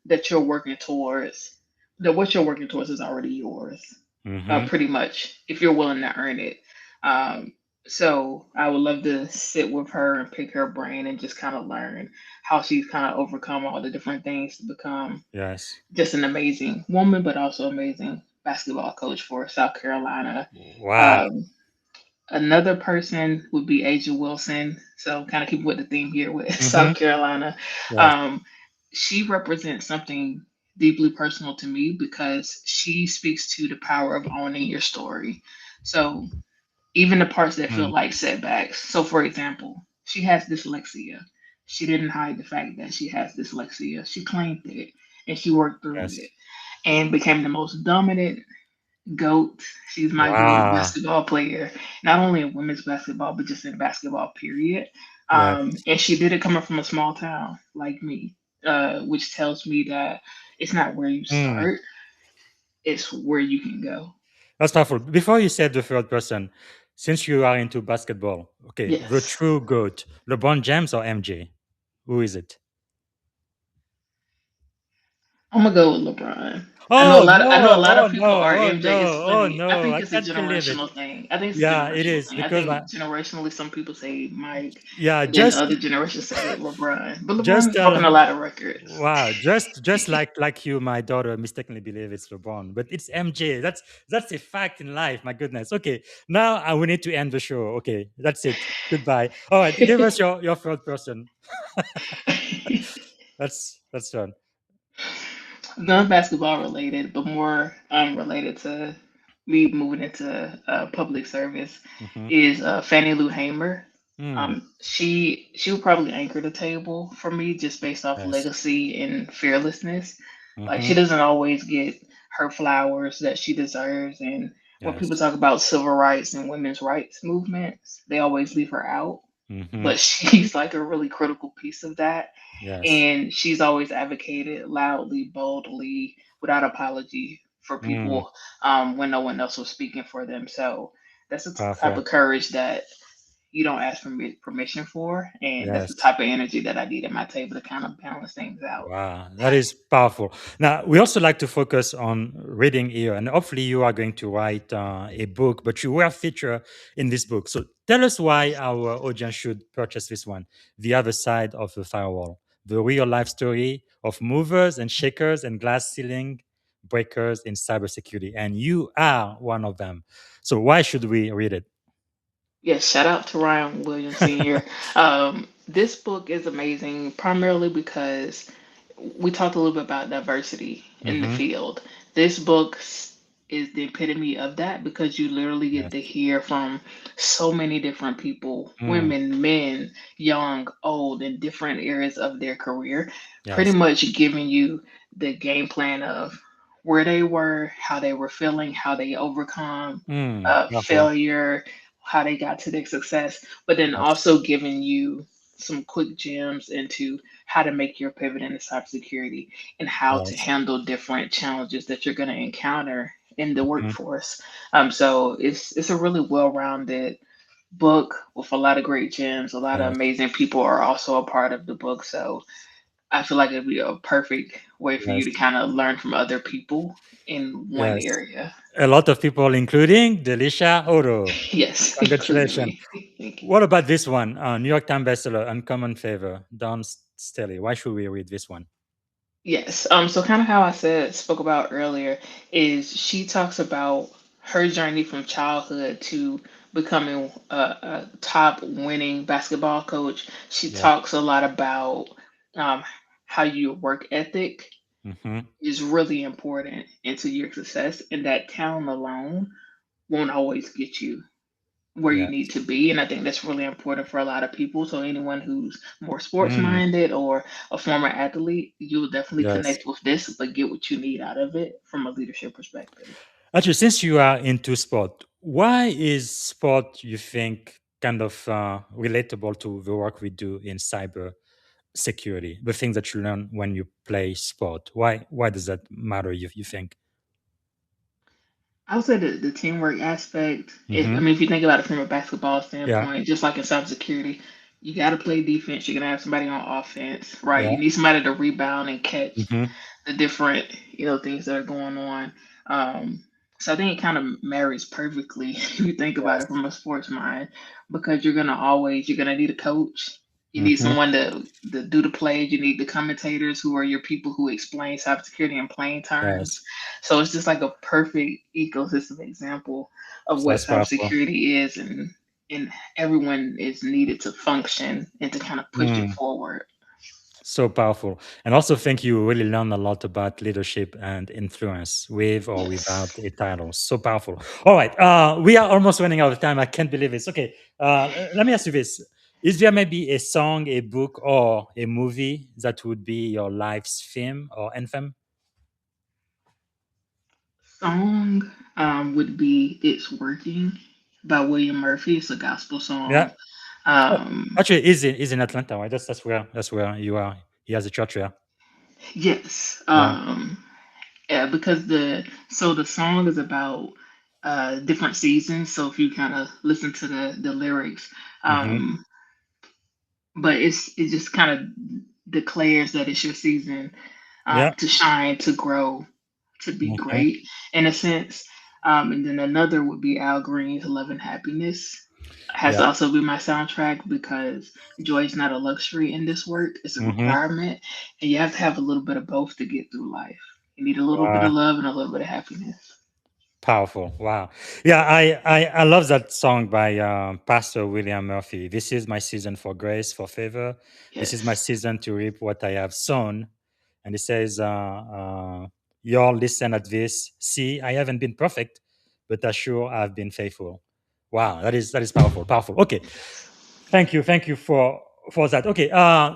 that you're working towards, that what you're working towards is already yours. Mm-hmm. pretty much, if you're willing to earn it. Um, so I would love to sit with her and pick her brain and just kind of learn how she's kind of overcome all the different things to become Yes. just an amazing woman, but also amazing basketball coach for South Carolina. Wow. Um, Another person would be Asia Wilson. So kind of keep with the theme here with Mm-hmm. South Carolina. Yes. Um, she represents something deeply personal to me because she speaks to the power of owning your story. So even the parts that feel Mm. like setbacks. So for example, she has dyslexia. She didn't hide the fact that she has dyslexia. She claimed it and she worked through Yes. it and became the most dominant GOAT. She's my GOAT Wow. basketball player, not only in women's basketball, but just in basketball, period. Yes. And she did it coming from a small town like me, which tells me that it's not where you Mm. start, it's where you can go. That's powerful. Before you said the third person, since you are into basketball, okay, the Yes. true GOAT, LeBron James or MJ? Who is it? I'm gonna go with LeBron. Oh I know a no! lot Oh of no! people are Oh MJ. It's no! Oh funny. I no! think I it's a can't believe it. generational thing. I think it's a Yeah, it generational is thing. I because think generationally some people say Mike yeah, and then just other generations say LeBron. But LeBron just has broken a lot of records. wow, just like you, my daughter mistakenly believe it's LeBron, but it's MJ. That's a fact in life. My goodness. Okay, now we need to end the show. Okay, that's it. Goodbye. All right, give us your third person. That's fun. Non-basketball related, but more related to me moving into public service Mm-hmm. is Fannie Lou Hamer. Mm, She would probably anchor the table for me just based off yes. legacy and fearlessness. Like Mm-hmm. she doesn't always get her flowers that she deserves, and when people Yes. talk about civil rights and women's rights movements, they always leave her out. Mm-hmm. But she's like a really critical piece of that, Yes. and she's always advocated loudly, boldly, without apology for Mm, people when no one else was speaking for them. So that's the type of powerful. courage that you don't ask for permission for, and that's the Yes. type of energy that I need at my table to kind of balance things out. Wow, that is powerful. Now, we also like to focus on reading here, and hopefully, you are going to write a book, but you were featured in this book. So, tell us why our audience should purchase this one, The Other Side of the Firewall, the real life story of movers and shakers and glass ceiling breakers in cybersecurity. And you are one of them. So, why should we read it? Yes, shout out to Ryan Williams Sr. This book is amazing, primarily because we talked a little bit about diversity in the Mm-hmm. field. This book is the epitome of that because you literally get Yes. to hear from so many different people, Mm, women, men, young, old, in different areas of their career, pretty yes. much giving you the game plan of where they were, how they were feeling, how they overcome Powerful. failure, how they got to their success, but then Yes. also giving you some quick gems into how to make your pivot into cybersecurity and how to Yes. handle different challenges that you're going to encounter in the Mhm. workforce. So it's a really well-rounded book with a lot of great gems. A lot of Yes. amazing people are also a part of the book. So I feel like it'd be a perfect way for you Yes. to kind of learn from other people in one Yes. area. A lot of people, including Delisha Hodo. Yes, including Congratulations. me. Thank you. What about this one? New York Times bestseller, Uncommon Favor, Don Staley. Why should we read this one? Yes. So kind of how I spoke about earlier is she talks about her journey from childhood to becoming a top winning basketball coach. She Yeah. talks a lot about um, how your work ethic Mm-hmm. is really important into your success, and that talent alone won't always get you where you Yes. need to be. And I think that's really important for a lot of people. So anyone who's more sports Mm, minded or a former athlete, you'll definitely yes. connect with this, but get what you need out of it from a leadership perspective. Actually, since you are into sport, why is sport, you think, kind of relatable to the work we do in cyber security, the things that you learn when you play sport? Why does that matter, you think? I would say the teamwork aspect, if I Mm-hmm. mean if you think about it from a basketball Yeah. standpoint, just like in cybersecurity, you gotta play defense, you're gonna have somebody on offense, right? Yeah. You need somebody to rebound and catch Mm-hmm. the different, things that are going on. Um, So I think it kind of marries perfectly if you think about it Yes. from a sports mind, because you're gonna need a coach. You need Mm-hmm. someone to do the plays. You need the commentators who are your people who explain cybersecurity in plain terms. Yes. So it's just like a perfect ecosystem example of what That's powerful. cybersecurity is, and everyone is needed to function and to kind of push it Mm. forward. So powerful. And also think you really learn a lot about leadership and influence with or without Yes. a title. So powerful. All right. We are almost running out of time. I can't believe this. Okay. Let me ask you this. Is there maybe a song, a book, or a movie that would be your life's theme or anthem? Song would be "It's Working" by William Murphy. It's a gospel Yeah. song. Oh, Um, actually, is in Atlanta, right? That's where you are. He has a church there. yes, Yeah. yeah, because the song is about different seasons. So if you kind of listen to the lyrics, Mm-hmm. um, but it just kind of declares that it's your season Yeah. to shine, to grow, to be Mm-hmm. great in a sense. And then another would be Al Green's "Love and Happiness." Has Yeah. to also be my soundtrack because joy is not a luxury in this work; it's a Mm-hmm. requirement, and you have to have a little bit of both to get through life. You need a little bit of Wow. love and a little bit of happiness. Powerful. Wow. Yeah, I love that song by Pastor William Murphy. This is my season for grace, for favor. This is my Yes, season to reap what I have sown. And it says, y'all listen at this. See, I haven't been perfect, but I sure I've been faithful. Wow, that is powerful. Powerful. Okay. yes. Thank you for that. Okay.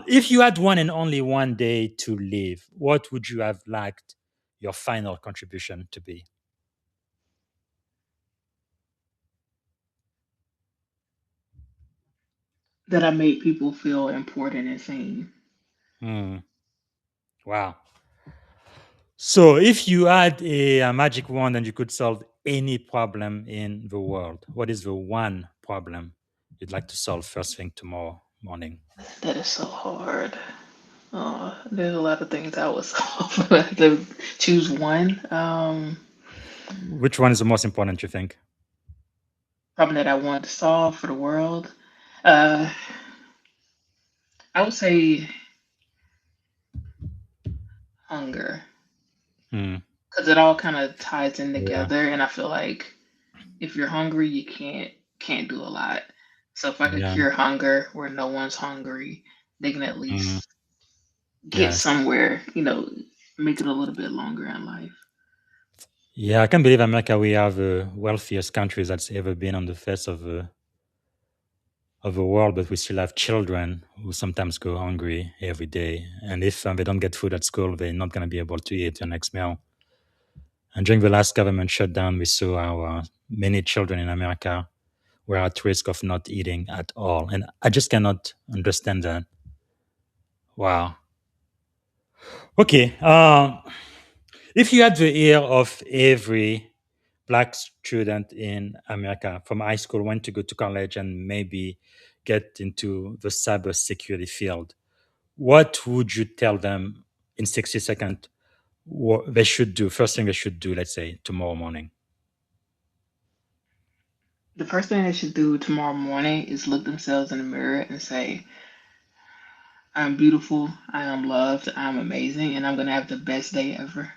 If you had one and only one day to live, what would you have liked your final contribution to be? That I made people feel important and seen. Hmm. Wow. So, if you had a magic wand and you could solve any problem in the world, what is the one problem you'd like to solve first thing tomorrow morning? That is so hard. There's a lot of things I would solve. But I have to choose one. Which one is the most important, you think? Problem that I want to solve for the world. Uh, I would say hunger, Hmm. because it all kind of ties in Yeah. together, and I feel like if you're hungry, you can't do a lot. So if I could Yeah. cure hunger where no one's hungry, they can at Hmm. least get Yes. somewhere. Make it a little bit longer in life. Yeah. I can't believe America, we are the wealthiest country that's ever been on the face of the world, but we still have children who sometimes go hungry every day. And if they don't get food at school, they're not going to be able to eat their next meal. And during the last government shutdown, we saw our many children in America were at risk of not eating at all. And I just cannot understand that. Wow. Okay. If you had the ear of every black student in America from high school, went to go to college and maybe get into the cybersecurity field, what would you tell them in 60 seconds what they should do? First thing they should do, let's say tomorrow morning. The first thing they should do tomorrow morning is look themselves in the mirror and say, "I'm beautiful, I am loved, I'm amazing, and I'm gonna have the best day ever."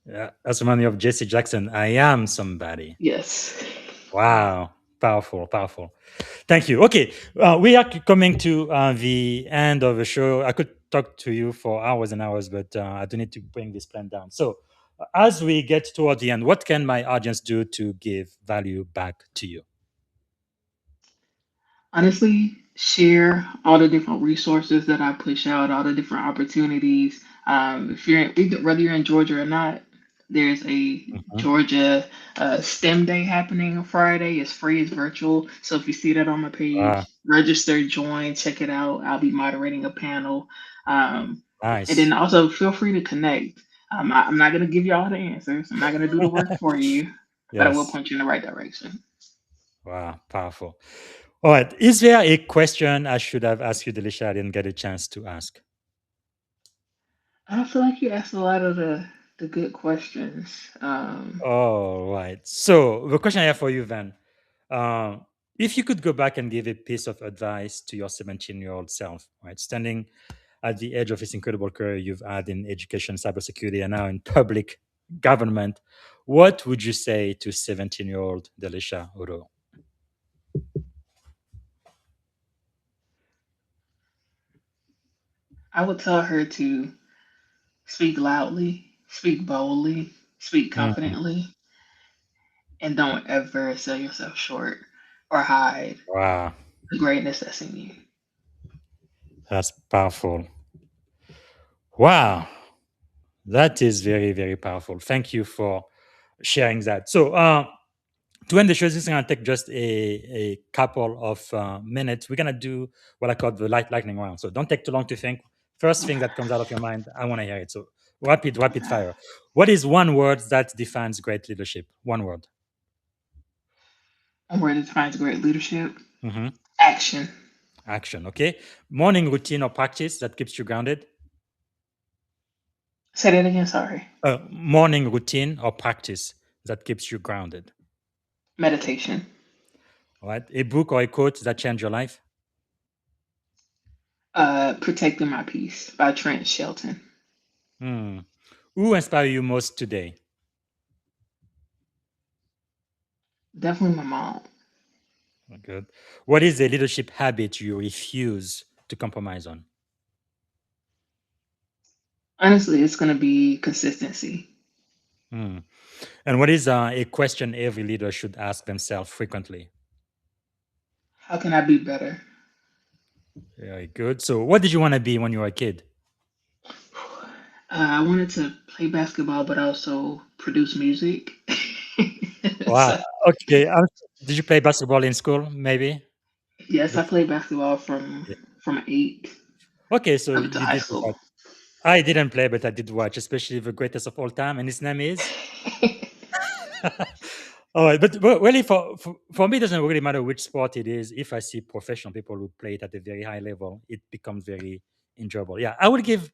Yeah, that's the money of Jesse Jackson. I am somebody. Yes. Wow. Powerful, powerful. Thank you. Okay, we are coming to the end of the show. I could talk to you for hours and hours, but I do need to bring this plan down. So, as we get toward the end, what can my audience do to give value back to you? Honestly, share all the different resources that I push out, all the different opportunities. If whether you're in Georgia or not, there's a Mhm. Georgia STEM Day happening on Friday. It's free, it's virtual. So if you see that on my Wow, page, register, join, check it out. I'll be moderating a panel. Um, and then nice. also feel free to connect. I'm not going to give you all the answers. I'm not going to do the work for you, but I will Yes. point you in the right direction. Wow, powerful. All right. Is there a question I should have asked you, Delisha? I didn't get a chance to ask. I feel like you asked a lot of the The good questions. All right. So the question I have for you then, if you could go back and give a piece of advice to your 17-year-old self, right, standing at the edge of this incredible career you've had in education, cybersecurity, and now in public government, what would you say to 17-year-old Delisha Hodo? I would tell her to speak loudly, speak boldly, speak Mm, confidently, and don't ever sell yourself short or hide wow, the greatness that's in you. that's powerful. Wow, that is very, very powerful. Thank you for sharing that. So, to end the show, this is going to take just a couple of minutes. We're going to do what I call the lightning round. So don't take too long to think. First thing Okay. that comes out of your mind, I want to hear it. So rapid fire. What is one word that defines great leadership? One word. And where it defines great leadership? Hmm. Action. Action. Okay. Morning routine or practice that keeps you grounded. Say that again, sorry. Morning routine or practice that keeps you grounded. Meditation. All right. A book or a quote that changed your life. Protecting My Peace by Trent Shelton. Hmm. Who inspire you most today? Definitely my mom. Good. What is a leadership habit you refuse to compromise on? Honestly, it's going to be consistency. Hmm. And what is a question every leader should ask themselves frequently? How can I be better? Very good. So, what did you want to be when you were a kid? I wanted to play basketball, but also produce music. Wow. So, Okay. Did you play basketball in school? Maybe. yes, I Bef- played basketball from yeah. from 8 Okay. So up to you high did school. watch. I didn't play, but I did watch, especially the greatest of all time, and his name is. All right, but really, for me, it doesn't really matter which sport it is. If I see professional people who play it at a very high level, it becomes very enjoyable. Yeah, I would give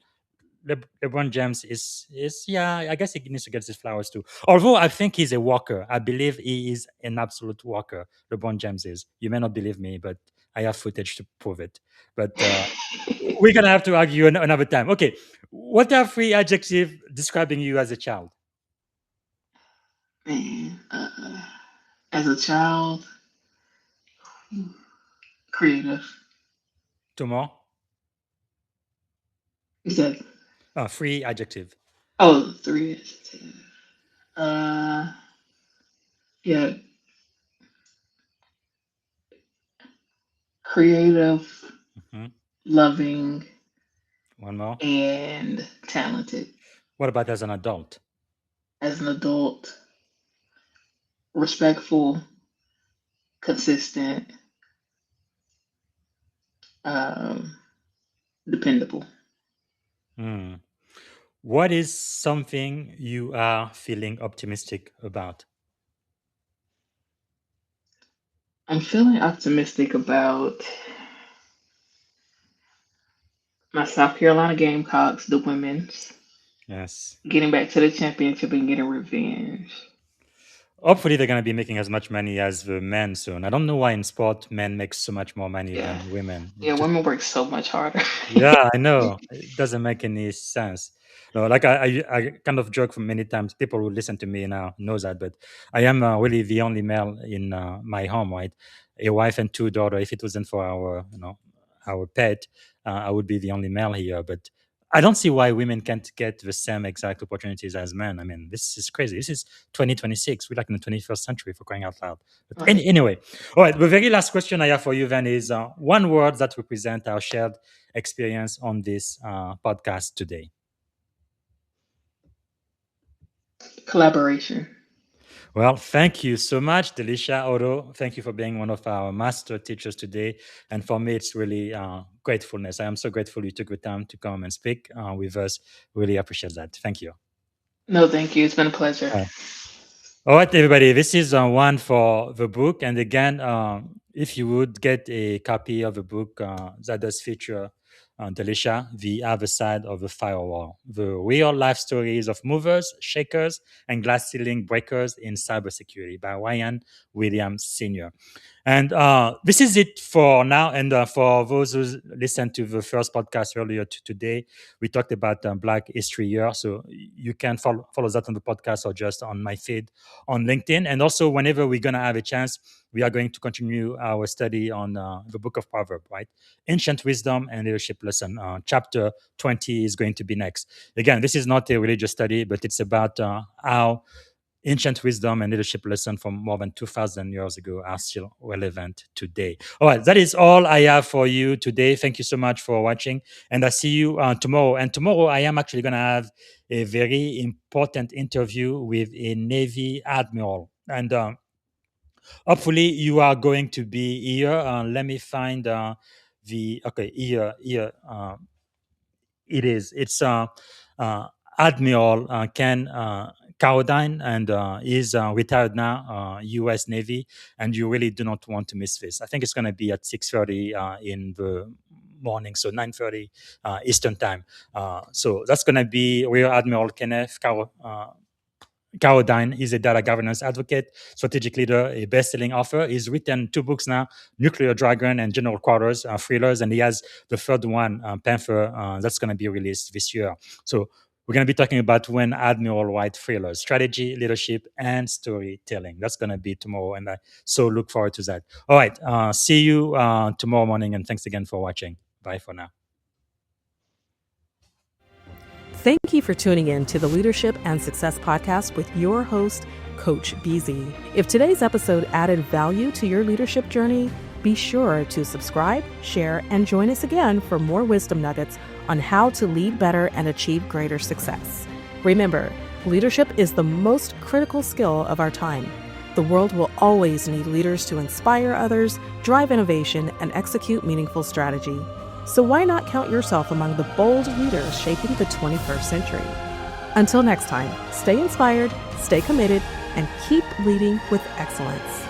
LeBron James is yeah. I guess he needs to get his flowers too. Although I think he's a walker. I believe he is an absolute walker. LeBron James is. You may not believe me, but I have footage to prove it. But we're gonna have to argue another time. Okay, what are three adjectives describing you as a child? Man, as a child, creative. Tomorrow, You said, three adjective. oh, three adjectives. Uh, yeah, creative, Mhm. loving, One more. and talented. What about as an adult? As an adult, respectful, consistent, um, dependable. Hmm. What is something you are feeling optimistic about? I'm feeling optimistic about my South Carolina Gamecocks, the women's, Yes. getting back to the championship and getting revenge. Hopefully, they're going to be making as much money as the men soon. I don't know why in sport men make so much more money Yeah. than women. Yeah, Just women work so much harder. yeah, I know. It doesn't make any sense. No, like I kind of joke from many times. People who listen to me now knows that, but I am really the only male in my home, right? A wife and two daughters. If it wasn't for our, our pet, I would be the only male here. But I don't see why women can't get the same exact opportunities as men. I mean, this is crazy. This is 2026. We're like in the 21st century for crying out loud. But Right. anyway, all right. The very last question I have for you then is one word that represents our shared experience on this podcast today. Collaboration. Well, thank you so much, Delisha Hodo. Thank you for being one of our master teachers today. And for me, it's really gratefulness. I am so grateful you took the time to come and speak with us. Really appreciate that. Thank you. No, thank you. It's been a pleasure. All right, everybody. This is one for the book. And again, if you would get a copy of the book that does feature Delisha, The Other Side of the Firewall, the real life stories of movers, shakers, and glass ceiling breakers in cybersecurity by Ryan Williams Sr. And this is it for now. And for those who listened to the first podcast earlier today, we talked about Black History Year. So you can follow that on the podcast or just on my feed on LinkedIn. And also, whenever we're going to have a chance, we are going to continue our study on the book of Proverbs, right? Ancient wisdom and leadership lesson. Chapter 20 is going to be next. Again, this is not a religious study, but it's about how ancient wisdom and leadership lessons from more than 2,000 years ago are still relevant today. All right, that is all I have for you today. Thank you so much for watching, and I see you tomorrow. And tomorrow, I am actually going to have a very important interview with a Navy admiral, and hopefully, you are going to be here. Let me find here. It is. It's Admiral Ken Cowdine, and he's retired now, U.S. Navy, and you really do not want to miss this. I think it's going to be at 6:30 in the morning, so 9:30 Eastern time. So that's going to be Rear Admiral Kenneth Cowdine. Is a data governance advocate, strategic leader, a best-selling author. He's written 2 books now, Nuclear Dragon and General Quarters, thrillers, and he has the third one, Panther, that's going to be released this year. So we're going to be talking about when Admiral write thrillers, strategy, leadership, and storytelling. That's going to be tomorrow, and I so look forward to that. All right, see you tomorrow morning, and thanks again for watching. Bye for now. Thank you for tuning in to the Leadership and Success Podcast with your host, Coach BZ. If today's episode added value to your leadership journey, be sure to subscribe, share, and join us again for more wisdom nuggets on how to lead better and achieve greater success. Remember, leadership is the most critical skill of our time. The world will always need leaders to inspire others, drive innovation, and execute meaningful strategy. So why not count yourself among the bold leaders shaping the 21st century? Until next time, stay inspired, stay committed, and keep leading with excellence.